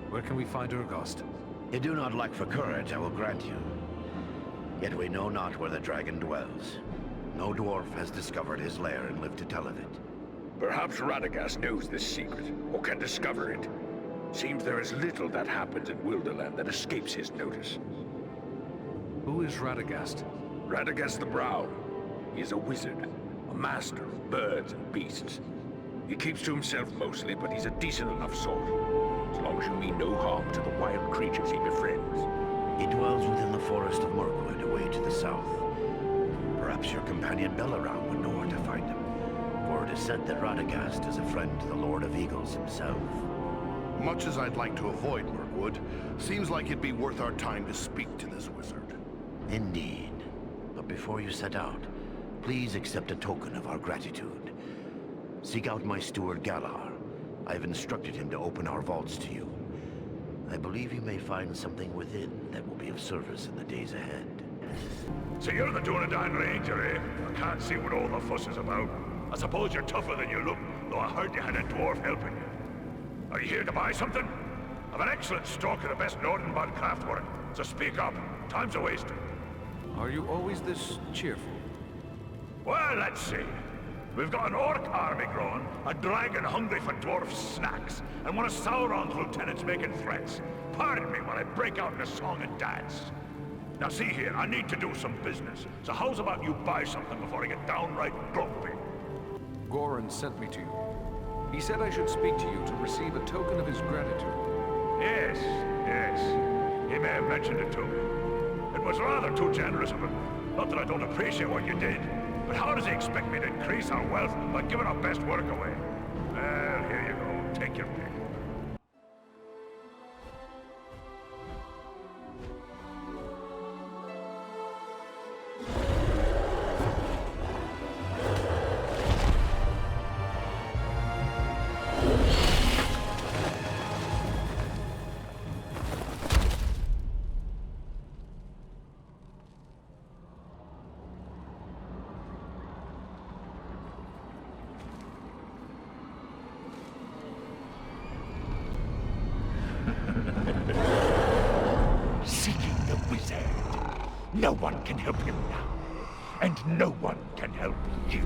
Where can we find Urgost? You do not lack for courage, I will grant you. Yet we know not where the dragon dwells. No dwarf has discovered his lair and lived to tell of it. Perhaps Radagast knows this secret, or can discover it. Seems there is little that happens in Wilderland that escapes his notice. Who is Radagast? Radagast the Brown. He is a wizard, a master of birds and beasts. He keeps to himself mostly, but he's a decent enough sort. As long as you mean no harm to the wild creatures he befriends. He dwells within the forest of Mirkwood, away to the south. Perhaps your companion Belaram would know where to find him. For it is said that Radagast is a friend to the Lord of Eagles himself. Much as I'd like to avoid Mirkwood, seems like it'd be worth our time to speak to this wizard. Indeed. But before you set out, please accept a token of our gratitude. Seek out my steward Galar. I have instructed him to open our vaults to you. I believe you may find something within that will be of service in the days ahead. So you're the Dunedain Ranger, eh? I can't see what all the fuss is about. I suppose you're tougher than you look, though I heard you had a dwarf helping you. Are you here to buy something? I've an excellent stock of the best Nordenbad craftwork, so speak up. Time's a wasting. Are you always this cheerful? Well, let's see. We've got an orc army growing, a dragon hungry for dwarf snacks, and one of Sauron's lieutenants making threats. Pardon me while I break out in a song and dance. Now see here, I need to do some business, so how's about you buy something before I get downright grumpy? Goran sent me to you. He said I should speak to you to receive a token of his gratitude. Yes, yes. He may have mentioned it to me. It was rather too generous of him. Not that I don't appreciate what you did, but how does he expect me to increase our wealth by giving our best work away? Well, here you go. Take your pick. Seeking the wizard. No one can help him now. And no one can help you.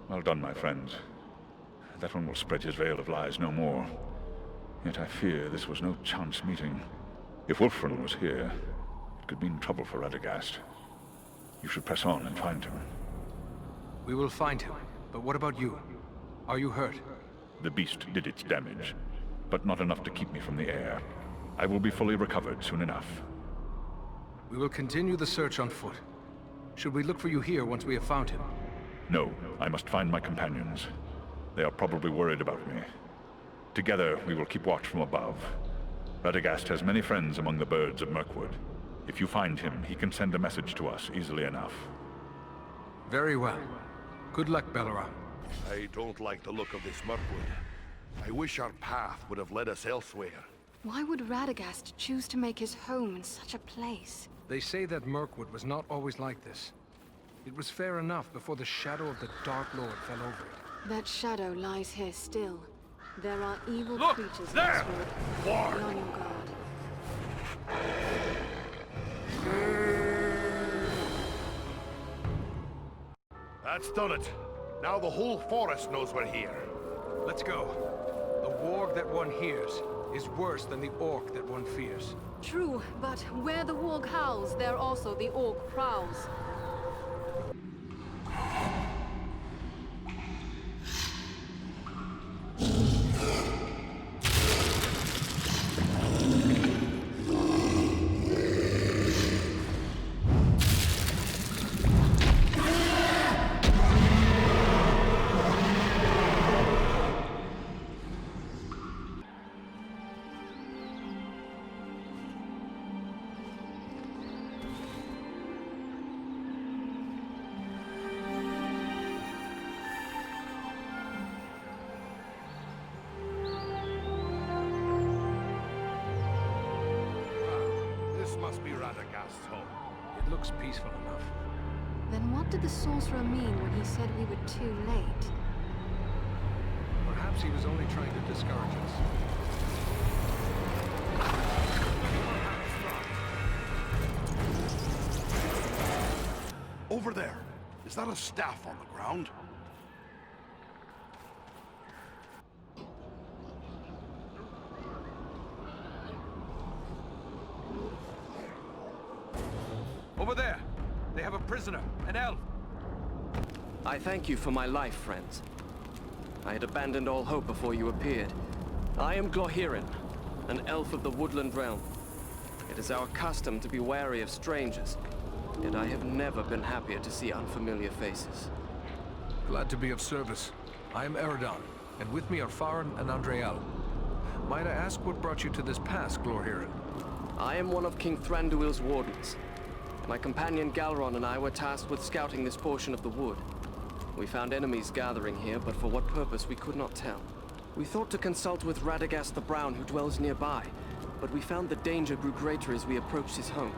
Well done, my friends. That one will spread his veil of lies no more. Yet I fear this was no chance meeting. If Wulfrun was here, it could mean trouble for Radagast. You should press on and find him. We will find him. But what about you? Are you hurt? The beast did its damage, but not enough to keep me from the air. I will be fully recovered soon enough. We will continue the search on foot. Should we look for you here once we have found him? No, I must find my companions. They are probably worried about me. Together, we will keep watch from above. Radagast has many friends among the birds of Mirkwood. If you find him, he can send a message to us easily enough. Very well. Good luck, Belaram. I don't like the look of this Mirkwood. I wish our path would have led us elsewhere. Why would Radagast choose to make his home in such a place? They say that Mirkwood was not always like this. It was fair enough before the shadow of the Dark Lord fell over it. That shadow lies here still. There are evil Look, creatures there! in this War! world. Be on your guard. That's done it. Now the whole forest knows we're here. Let's go. The warg that one hears is worse than the orc that one fears. True, but where the warg howls, there also the orc prowls. Must be Radagast's home. It looks peaceful enough. Then what did the sorcerer mean when he said we were too late? Perhaps he was only trying to discourage us. Over there. Is that a staff on the ground? Over there! They have a prisoner, an elf! I thank you for my life, friends. I had abandoned all hope before you appeared. I am Glorhiren, an elf of the Woodland Realm. It is our custom to be wary of strangers, yet I have never been happier to see unfamiliar faces. Glad to be of service. I am Eredon, and with me are Farin and Andreal. Might I ask what brought you to this pass, Glorhiren? I am one of King Thranduil's wardens. My companion Galron and I were tasked with scouting this portion of the wood. We found enemies gathering here, but for what purpose we could not tell. We thought to consult with Radagast the Brown, who dwells nearby, but we found the danger grew greater as we approached his home.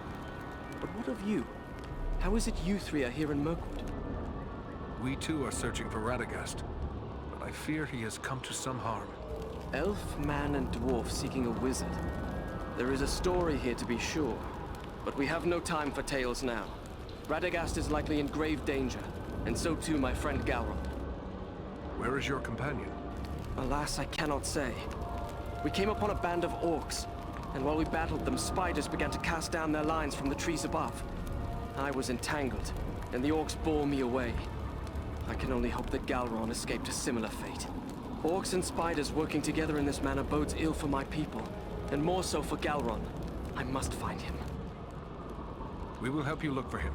But what of you? How is it you three are here in Mirkwood? We too are searching for Radagast, but I fear he has come to some harm. Elf, man, and dwarf seeking a wizard. There is a story here to be sure, but we have no time for tales now. Radagast is likely in grave danger, and so too my friend Galron. Where is your companion? Alas, I cannot say. We came upon a band of orcs, and while we battled them, spiders began to cast down their lines from the trees above. I was entangled, and the orcs bore me away. I can only hope that Galron escaped a similar fate. Orcs and spiders working together in this manner bodes ill for my people, and more so for Galron. I must find him. We will help you look for him.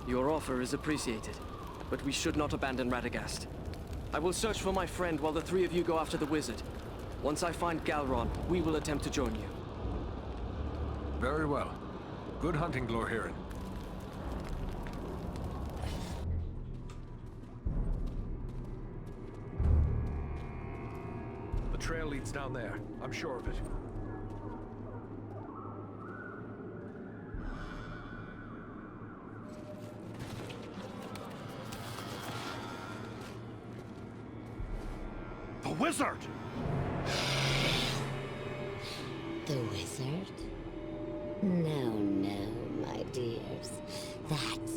Your offer is appreciated, but we should not abandon Radagast. I will search for my friend while the three of you go after the wizard. Once I find Galron, we will attempt to join you. Very well. Good hunting, Glorhiren. The trail leads down there. I'm sure of it. The wizard! The wizard? No, no, my dears. That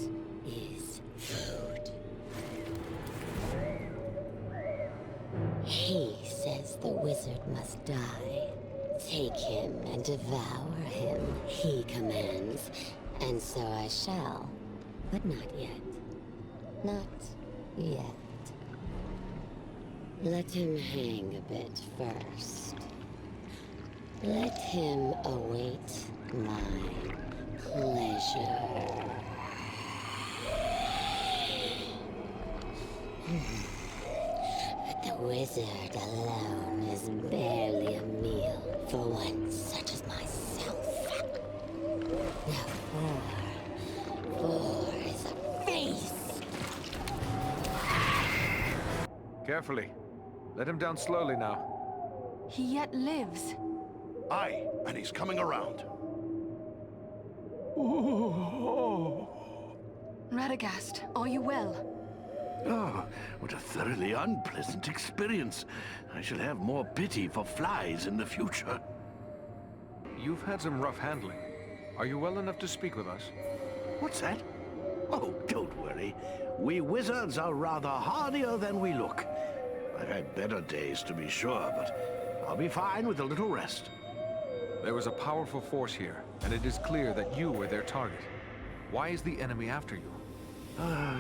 is food. He says the wizard must die. Take him and devour him, he commands. And so I shall. But not yet. Not yet. Let him hang a bit first. Let him await my pleasure. But the wizard alone is barely a meal for one such as myself. The four is a feast. Carefully. Let him down slowly now. He yet lives. Aye, and he's coming around. Radagast, are you well? Oh, what a thoroughly unpleasant experience. I shall have more pity for flies in the future. You've had some rough handling. Are you well enough to speak with us? What's that? Oh, don't worry. We wizards are rather hardier than we look. I've had better days, to be sure, but I'll be fine with a little rest. There was a powerful force here, and it is clear that you were their target. Why is the enemy after you?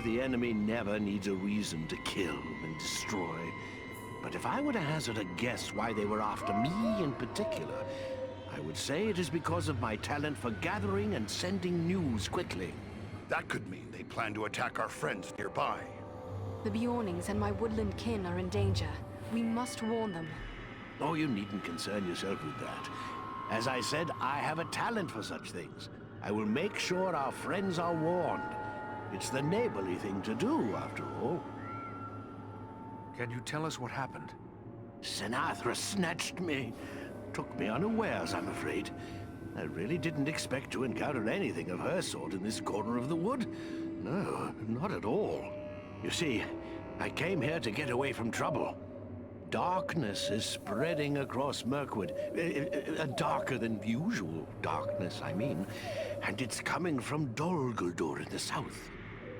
The enemy never needs a reason to kill and destroy. But if I were to hazard a guess why they were after me in particular, I would say it is because of my talent for gathering and sending news quickly. That could mean they plan to attack our friends nearby. The Bjornings and my woodland kin are in danger. We must warn them. Oh, you needn't concern yourself with that. As I said, I have a talent for such things. I will make sure our friends are warned. It's the neighborly thing to do, after all. Can you tell us what happened? Sinatra snatched me. Took me unawares, I'm afraid. I really didn't expect to encounter anything of her sort in this corner of the wood. No, not at all. You see, I came here to get away from trouble. Darkness is spreading across Mirkwood. A darker than usual darkness, I mean. And it's coming from Dol Guldur in the south.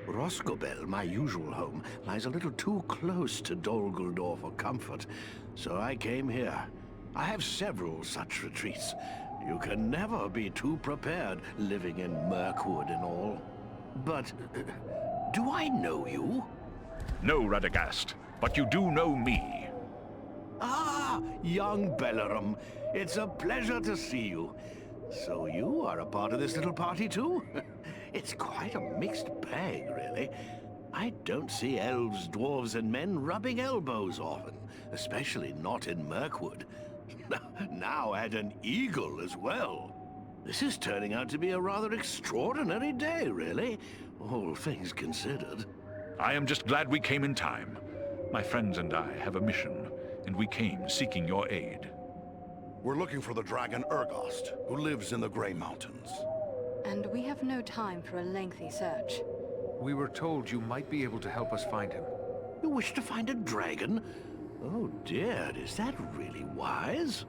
Rosgobel, my usual home, lies a little too close to Dol Guldur for comfort. So I came here. I have several such retreats. You can never be too prepared, living in Mirkwood and all. But, do I know you? No, Radagast, but you do know me. Ah, young Bellerum. It's a pleasure to see you. So you are a part of this little party too? It's quite a mixed bag, really. I don't see elves, dwarves, and men rubbing elbows often, especially not in Mirkwood. Now add an eagle as well. This is turning out to be a rather extraordinary day, really, all things considered. I am just glad we came in time. My friends and I have a mission, and we came seeking your aid. We're looking for the dragon Urgost, who lives in the Grey Mountains. And we have no time for a lengthy search. We were told you might be able to help us find him. You wish to find a dragon? Oh dear, is that really wise?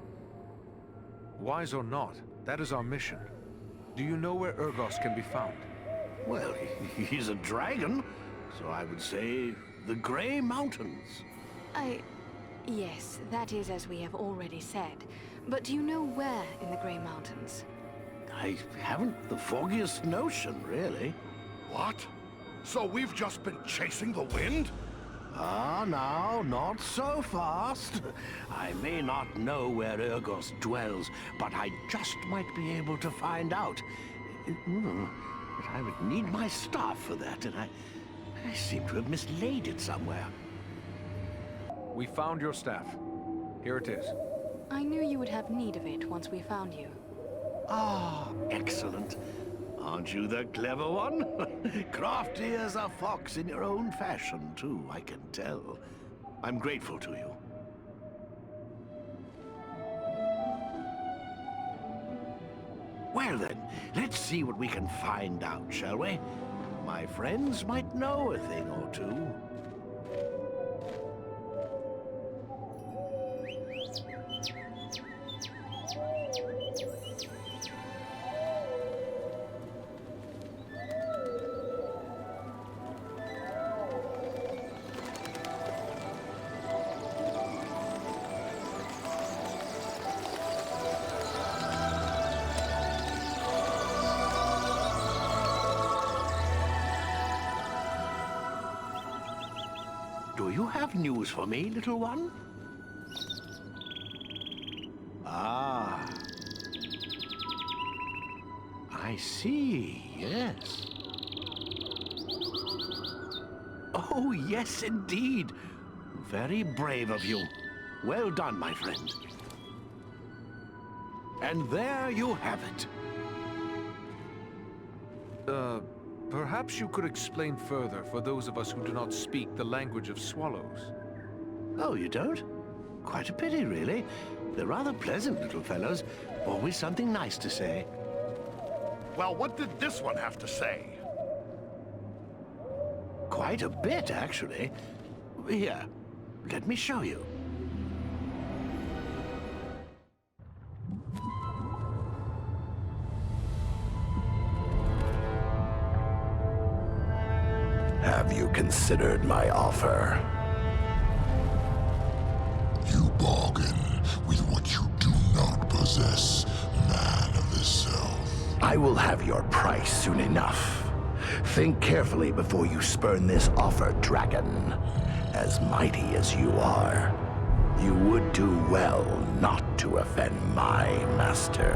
Wise or not, that is our mission. Do you know where Urgost can be found? Well, he's a dragon, so I would say the Grey Mountains. Yes, that is as we have already said. But do you know where in the Grey Mountains? I haven't the foggiest notion, really. What? So we've just been chasing the wind? Ah, now, not so fast. I may not know where Urgost dwells, but I just might be able to find out. But I would need my staff for that, and I seem to have mislaid it somewhere. We found your staff. Here it is. I knew you would have need of it once we found you. Ah, excellent. Aren't you the clever one? Crafty as a fox in your own fashion, too, I can tell. I'm grateful to you. Well then, let's see what we can find out, shall we? My friends might know a thing or two. Do you have news for me, little one? Ah. I see, yes. Oh, yes, indeed. Very brave of you. Well done, my friend. And there you have it. Perhaps you could explain further for those of us who do not speak the language of swallows. Oh, you don't? Quite a pity, really. They're rather pleasant little fellows. Always something nice to say. Well, what did this one have to say? Quite a bit, actually. Here, let me show you. Have you considered my offer? You bargain with I will have your price soon enough. Think carefully before you spurn this offer, dragon. As mighty as you are, you would do well not to offend my master.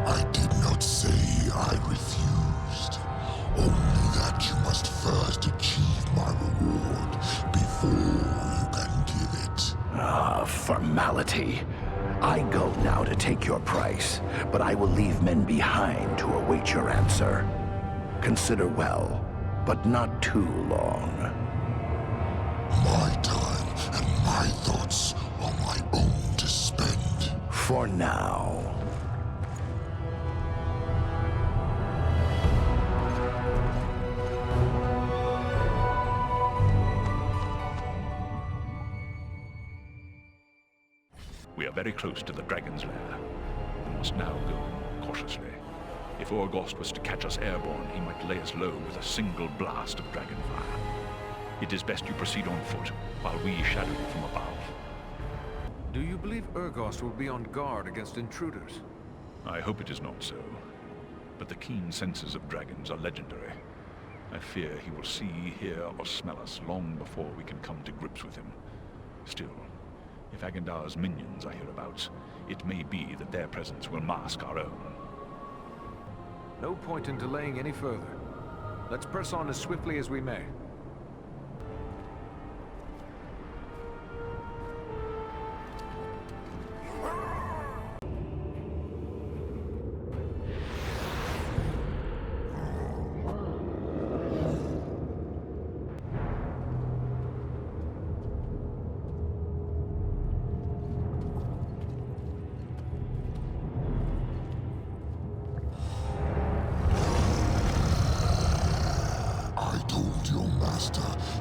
I did not say I refused. Only that you must first achieve my reward before you can give it. Ah, formality. I go now to take your price, but I will leave men behind to await your answer. Consider well, but not too long. My time and my thoughts are my own to spend. For now. We are very close to the dragon's lair. We must now go cautiously. If Orgost was to catch us airborne, he might lay us low with a single blast of dragonfire. It is best you proceed on foot, while we shadow you from above. Do you believe Urgost will be on guard against intruders? I hope it is not so. But the keen senses of dragons are legendary. I fear he will see, hear, or smell us long before we can come to grips with him. Still, if Agendar's minions are hereabouts, it may be that their presence will mask our own. No point in delaying any further. Let's press on as swiftly as we may.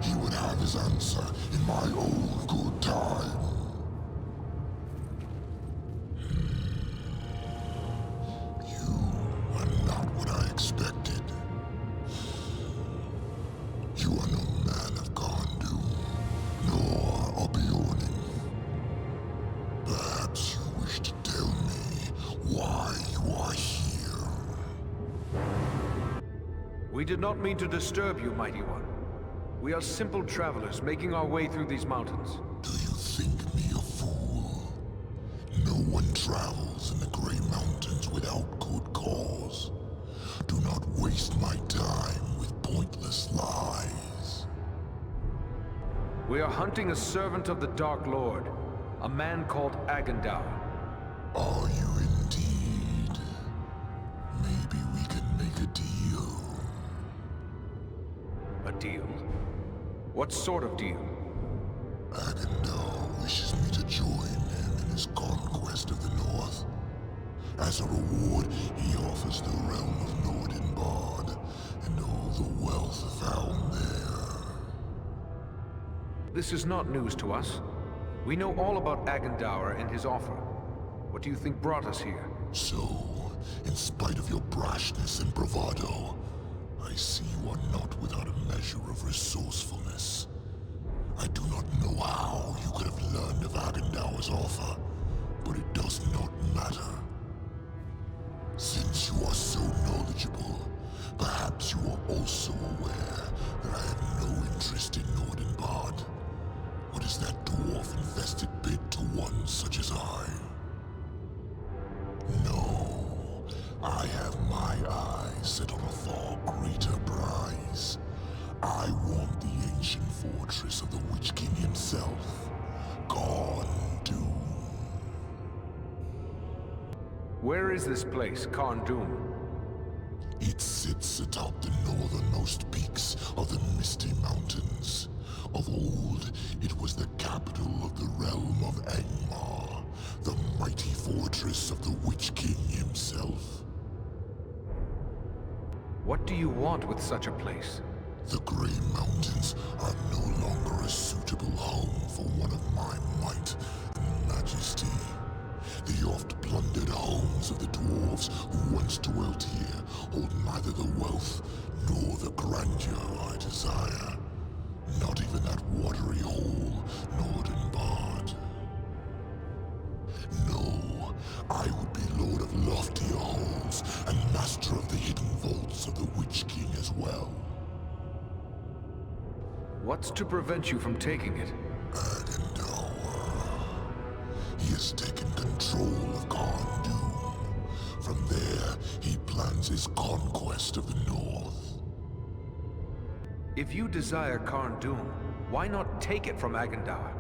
He would have his answer in my own good time. You are not what I expected. You are no man of Gondu, nor of Bjorning. Perhaps you wish to tell me why you are here. We did not mean to disturb you, Mighty One. We are simple travelers making our way through these mountains. Do you think me a fool? No one travels in the Grey Mountains without good cause. Do not waste my time with pointless lies. We are hunting a servant of the Dark Lord, a man called Agendaur. Are you indeed? Maybe we can make a deal. A deal? What sort of deal? Agendaur wishes me to join him in his conquest of the North. As a reward, he offers the realm of Nordenbad and all the wealth found there. This is not news to us. We know all about Agendaur and his offer. What do you think brought us here? So, in spite of your brashness and bravado, I see you are not without a measure of resourcefulness. I do not know how you could have learned of Agendaur's offer, but it does not matter. Since you are so knowledgeable, perhaps you are also aware that I have no interest in Nordenbad. What is that dwarf-infested bit to one such as I? No, I have my eyes set on a far greater prize. I want the ancient fortress of the Witch King himself, Gondu. Where is this place, Carndum? It sits atop the northernmost peaks of the Misty Mountains. Of old, it was the capital of the realm of Angmar, the mighty fortress of the Witch King himself. What do you want with such a place? The Grey Mountains are no longer a suitable home for one of my might and majesty. The oft-plundered homes of the dwarves who once dwelt here hold neither the wealth nor the grandeur I desire. Not even that watery hole, Nordenbad. No, I would be lord of loftier halls and master of the What's to prevent you from taking it? He has taken control of Khan Dum. From there, he plans his conquest of the North. If you desire Khan Dum, why not take it from Agandaur?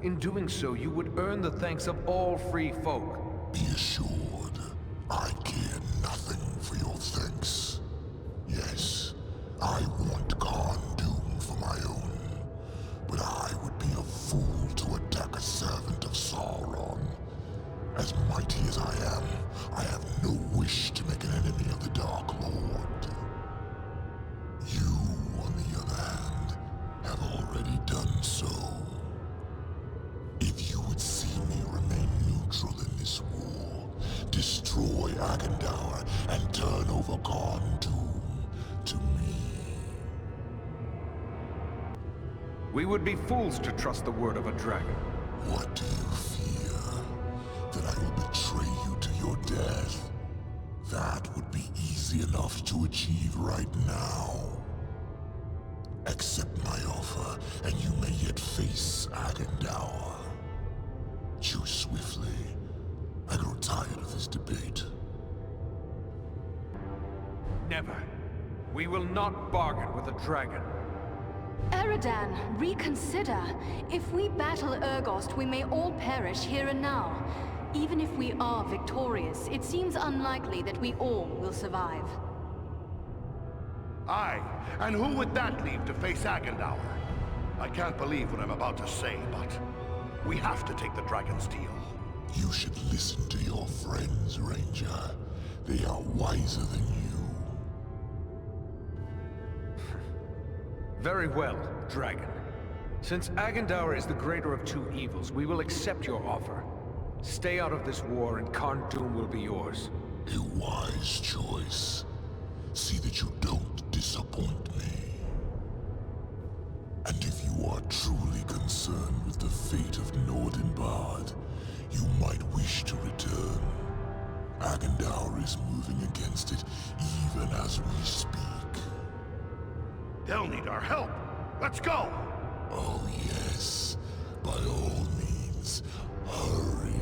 In doing so, you would earn the thanks of all free folk. Be assured, I care nothing for your thanks. Yes, I want Khan Dum for my own, but I would be a fool to attack a servant of Sauron. As mighty as I am, I have no wish to make an enemy of the Dark Lord. You, on the other hand, have already done so. If you would see me remain neutral in this war, destroy Agandaur and turn over Khan Dum to me. We would be fools to trust the word of a dragon. What do you fear? That I will betray you to your death? That would be easy enough to achieve right now. Accept my offer, and you may yet face Agandaur. Choose swiftly. I grow tired of this debate. Never. We will not bargain with a dragon. Eridan, reconsider. If we battle Urgost, we may all perish here and now. Even if we are victorious, it seems unlikely that we all will survive. Aye, and who would that leave to face Agandaur? I can't believe what I'm about to say, but we have to take the Dragon's deal. You should listen to your friends, Ranger. They are wiser than you. Very well, Dragon. Since Agandaur is the greater of two evils, we will accept your offer. Stay out of this war and Khan Dum will be yours. A wise choice. See that you don't disappoint me. And if you are truly concerned with the fate of Nordenbad, you might wish to return. Agandaur is moving against it even as we speak. They'll need our help. Let's go! Oh yes. By all means, hurry.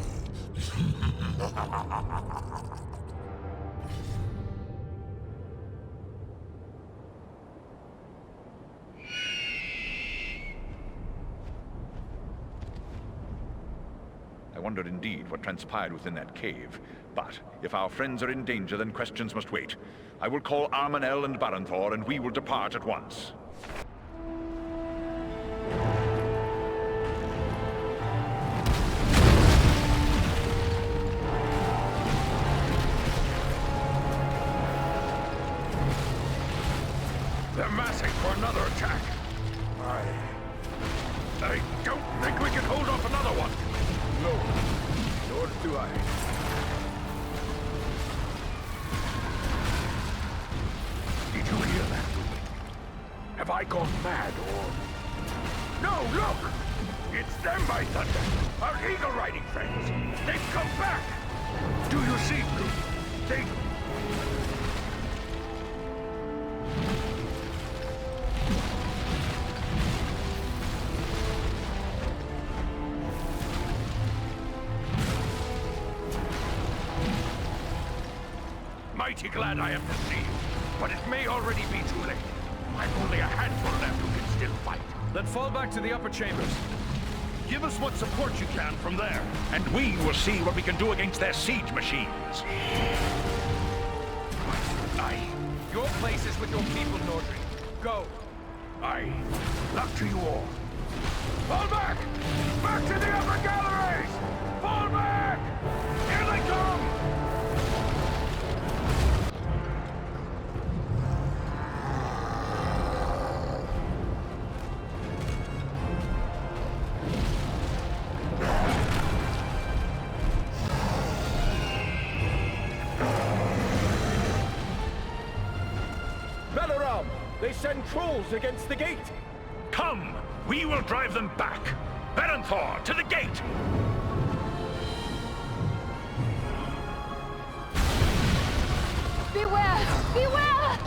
I wonder indeed what transpired within that cave. But if our friends are in danger, then questions must wait. I will call Armanel and Baranthor, and we will depart at once. They're massing for another attack. I don't think we can hold off another one. No, nor do I. Did you hear that? Have I gone mad, or... No, look! It's them, by thunder! Our eagle-riding friends! They've come back! Do you see, Groot? They... Mighty glad I am deceived, but it may already be too late. I've only a handful left who can still fight. Then fall back to the upper chambers. Give us what support you can from there. And we will see what we can do against their siege machines. Aye. Your place is with your people, Nordri. Go. Aye. Luck to you all. Fall back! Back to the upper galleries! Fall back! Here they come! Balaram! They send trolls against the gate! Come! We will drive them back! Baranthor, to the gate! Beware! Beware!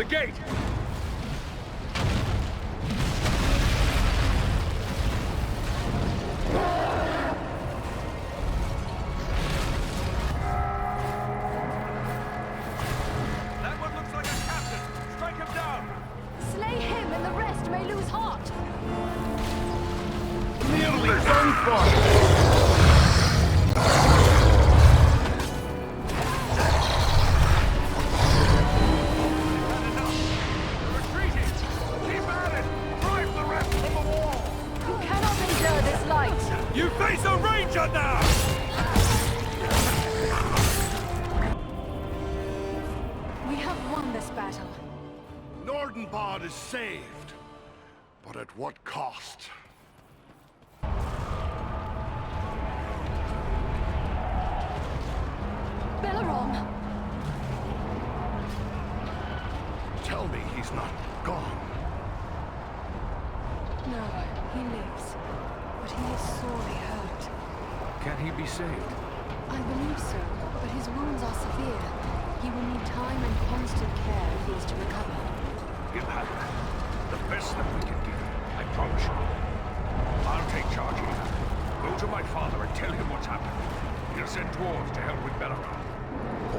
gate! That one looks like a captain! Strike him down! Slay him and the rest may lose heart! Nearly done for! You face a ranger now! We have won this battle. Nordenbad is saved. But at what cost? Bellerom! Tell me he's not gone. No, he lives. But he is sorely hurt. Can he be saved? I believe so, but his wounds are severe. He will need time and constant care if he is to recover. He'll have the best that we can give him, I promise you. I'll take charge here. Go to my father and tell him what's happened. He'll send dwarves to help with Bellerom.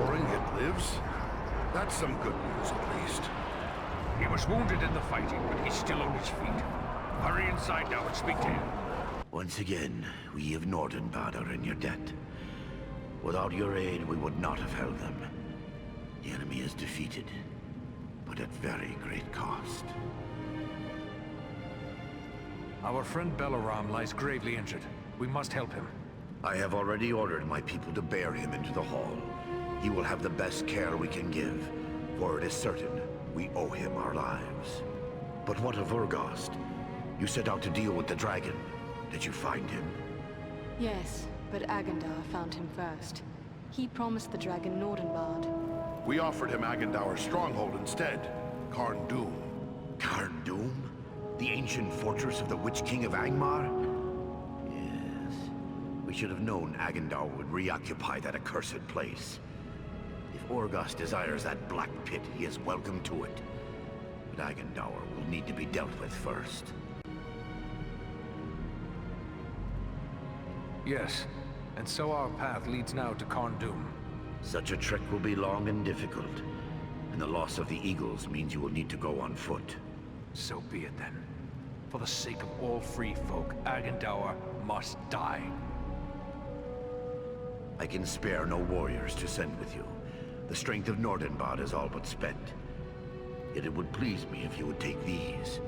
Orin yet lives? That's some good news, at least. He was wounded in the fighting, but he's still on his feet. Hurry inside now and speak to him. Once again, we of Nordenbad are in your debt. Without your aid, we would not have held them. The enemy is defeated, but at very great cost. Our friend Bellerom lies gravely injured. We must help him. I have already ordered my people to bear him into the hall. He will have the best care we can give, for it is certain we owe him our lives. But what of Urgast? You set out to deal with the dragon. Did you find him? Yes, but Agendar found him first. He promised the dragon Nordenbad. We offered him Agendour's stronghold instead, Karn Dûm. Karn Dûm? The ancient fortress of the Witch King of Angmar? Yes. We should have known Agendaur would reoccupy that accursed place. If Urgast desires that black pit, he is welcome to it. But Agendaur will need to be dealt with first. Yes, and so our path leads now to Karn Dûm. Such a trek will be long and difficult, and the loss of the Eagles means you will need to go on foot. So be it then. For the sake of all free folk, Agendaur must die. I can spare no warriors to send with you. The strength of Nordenbad is all but spent. Yet it would please me if you would take these.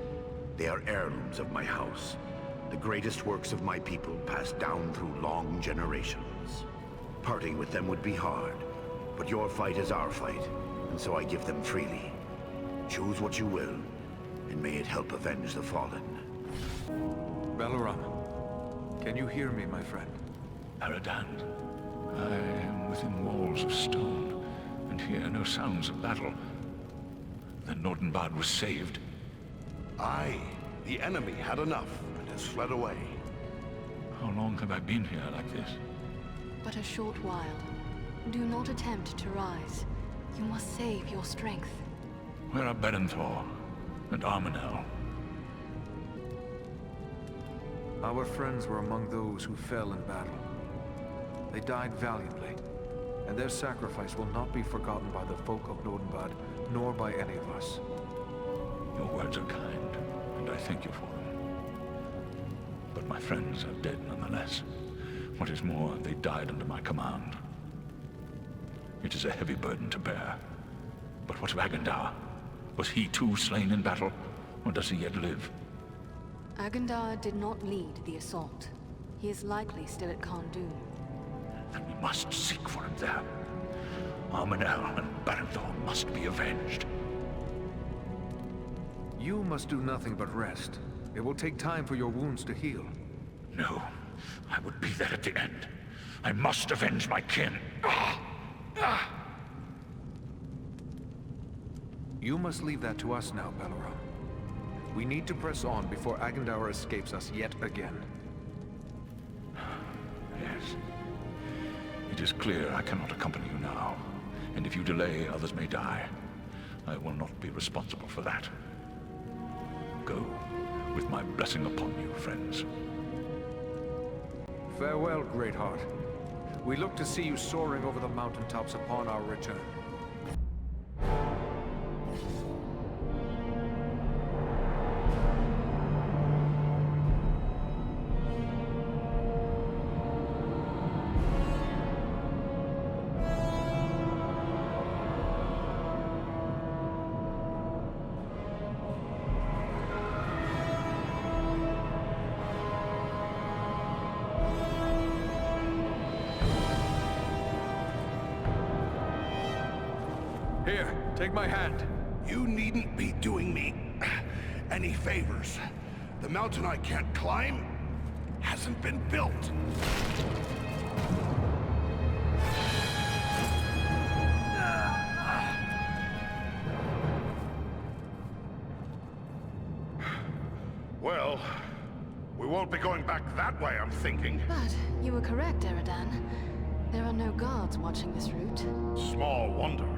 They are heirlooms of my house. The greatest works of my people passed down through long generations. Parting with them would be hard, but your fight is our fight, and so I give them freely. Choose what you will, and may it help avenge the fallen. Bellerom, can you hear me, my friend? Aradan, I am within walls of stone, and hear no sounds of battle. Then Nordenbad was saved. Aye, the enemy had enough, and has fled away. How long have I been here like this? But a short while. Do not attempt to rise. You must save your strength. Where are Berenthor and Armenel? Our friends were among those who fell in battle. They died valiantly, and their sacrifice will not be forgotten by the folk of Nordenbad, nor by any of us. Your words are kind, and I thank you for them. But my friends are dead nonetheless. What is more, they died under my command. It is a heavy burden to bear. But what of Agendar? Was he too slain in battle, or does he yet live? Agendar did not lead the assault. He is likely still at Karn Dûm. Then we must seek for him there. Armenel and Berenthor must be avenged. You must do nothing but rest. It will take time for your wounds to heal. No, I would be there at the end. I must avenge my kin. You must leave that to us now, Bellerom. We need to press on before Agendar escapes us yet again. Yes. It is clear I cannot accompany you now, and if you delay, others may die. I will not be responsible for that. Go, with my blessing upon you, friends. Farewell, Greatheart. We look to see you soaring over the mountaintops upon our return. Here, take my hand. You needn't be doing me any favors. The mountain I can't climb hasn't been built. Well, we won't be going back that way, I'm thinking. But you were correct, Eridan. There are no guards watching this route. Small wonder.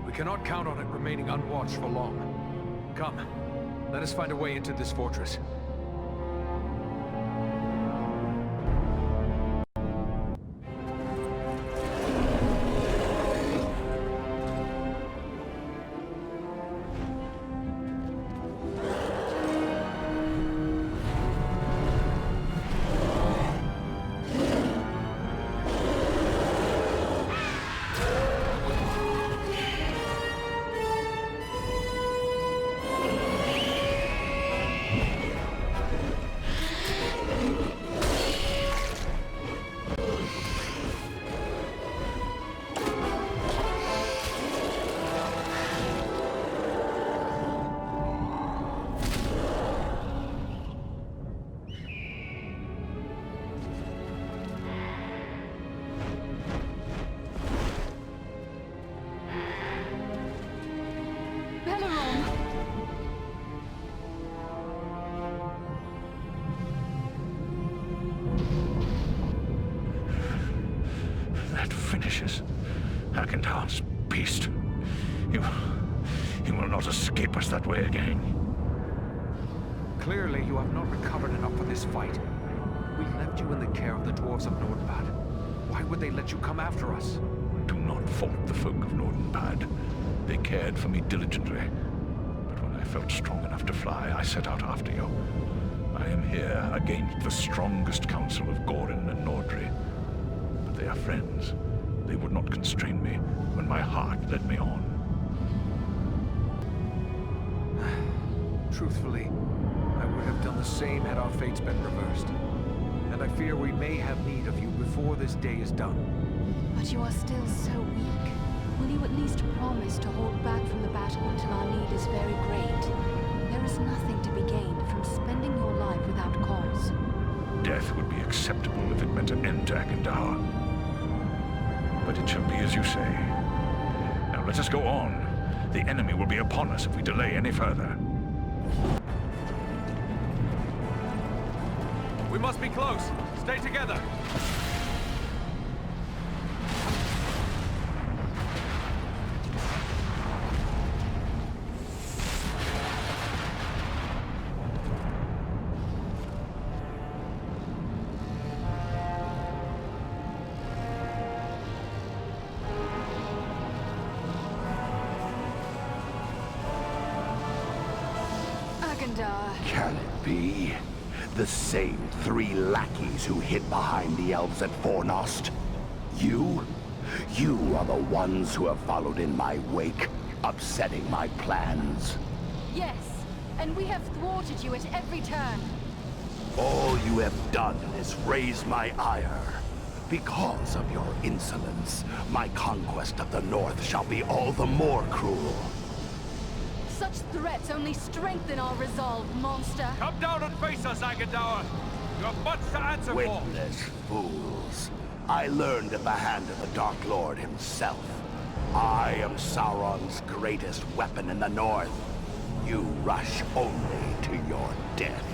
We cannot count on it remaining unwatched for long. Come, let us find a way into this fortress. Finishes Agendar's beast. He will not escape us that way again. Clearly, you have not recovered enough for this fight. We left you in the care of the dwarves of Nordenbad. Why would they let you come after us? Do not fault the folk of Nordenbad. They cared for me diligently. But when I felt strong enough to fly, I set out after you. I am here against the strongest council of Gorin and Nordri. But they are friends. They would not constrain me when my heart led me on. Truthfully, I would have done the same had our fates been reversed. And I fear we may have need of you before this day is done. But you are still so weak. Will you at least promise to hold back from the battle until our need is very great? There is nothing to be gained from spending your life without cause. Death would be acceptable if it meant an end to Agendaur. But it shall be as you say. Now let us go on. The enemy will be upon us if we delay any further. We must be close. Stay together. Can it be? The same three lackeys who hid behind the elves at Fornost? You? You are the ones who have followed in my wake, upsetting my plans. Yes, and we have thwarted you at every turn. All you have done is raise my ire. Because of your insolence, my conquest of the North shall be all the more cruel. Such threats only strengthen our resolve, monster. Come down and face us, Agendaur. You have much to answer for. Witless fools. I learned at the hand of the Dark Lord himself. I am Sauron's greatest weapon in the North. You rush only to your death.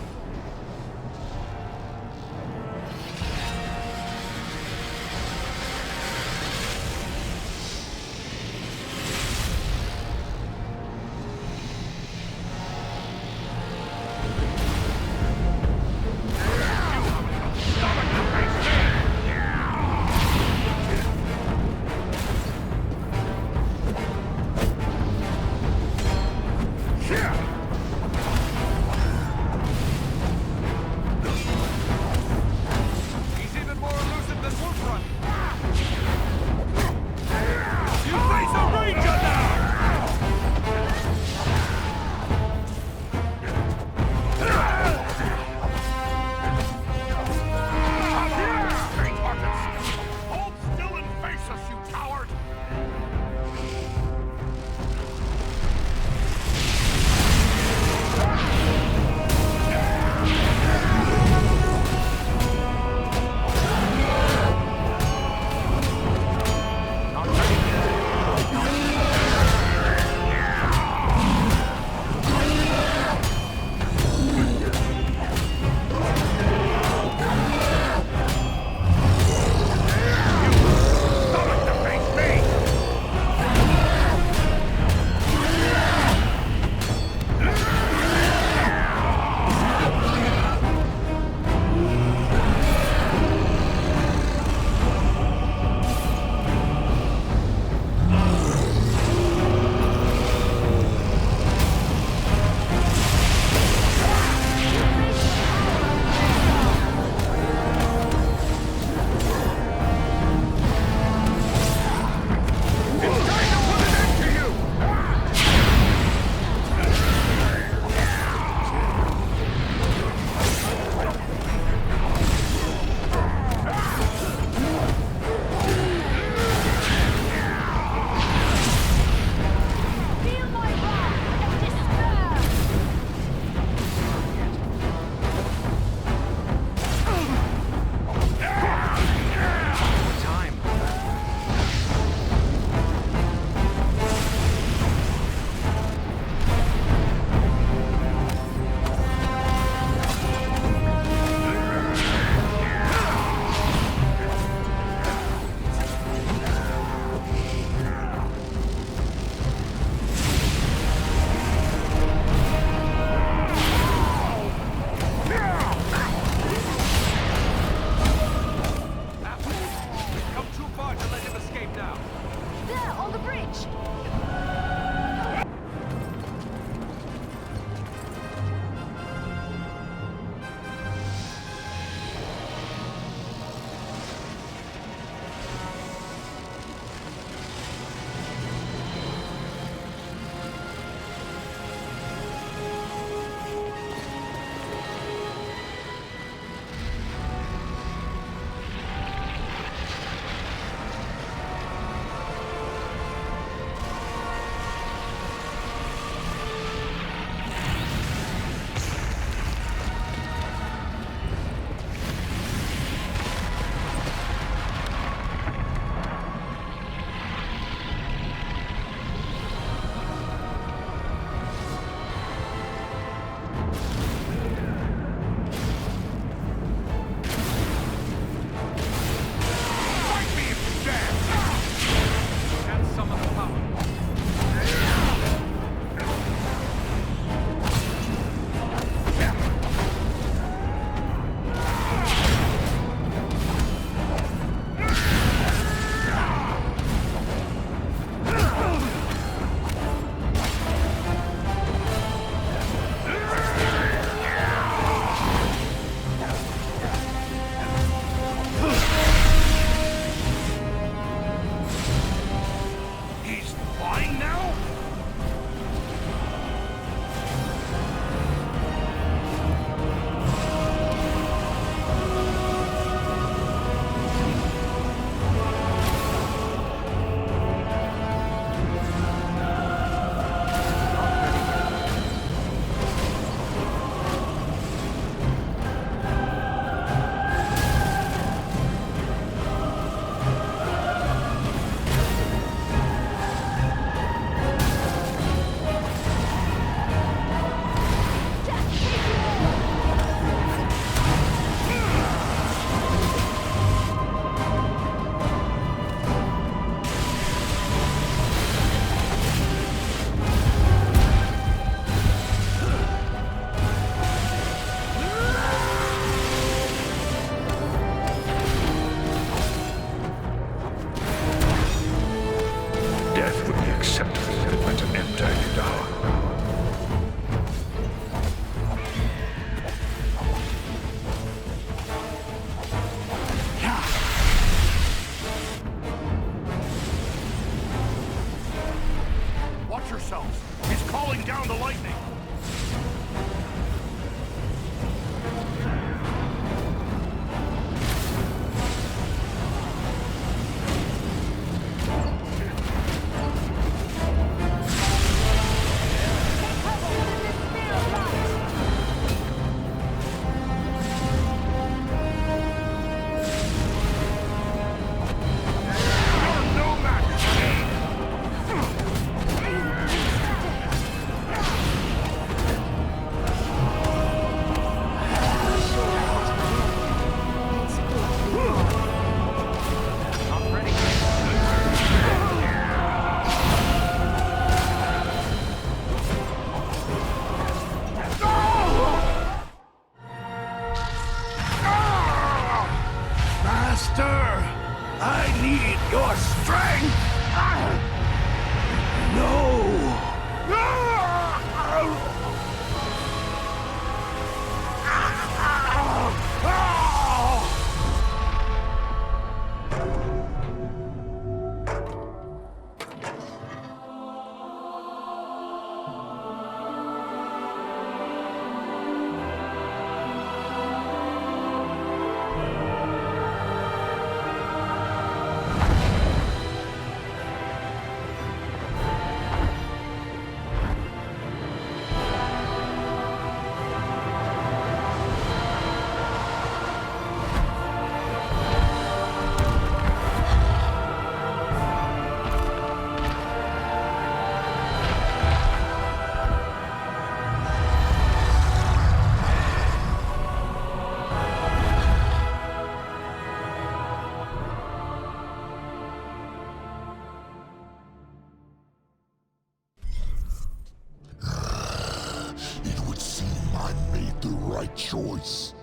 right choice.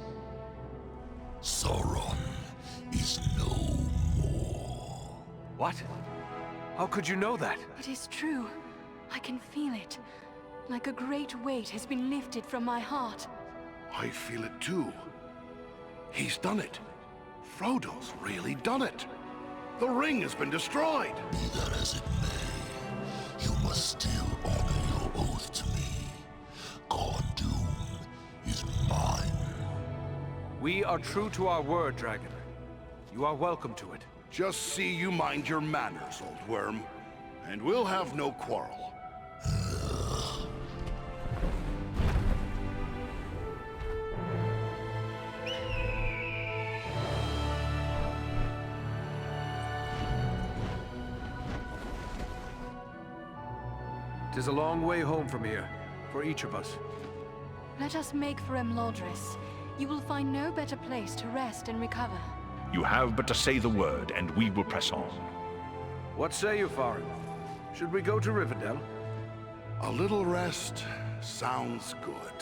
Sauron is no more. What? How could you know that? It is true. I can feel it. Like a great weight has been lifted from my heart. I feel it too. He's done it. Frodo's really done it. The ring has been destroyed. Be that as it may, you must still honor your oath to me. Khorne Dûm is mine. We are true to our word, Dragon. You are welcome to it. Just see you mind your manners, old worm. And we'll have no quarrel. 'Tis a long way home from here, for each of us. Let us make for Imladris. You will find no better place to rest and recover. You have but to say the word, and we will press on. What say you, Farin? Should we go to Rivendell? A little rest sounds good.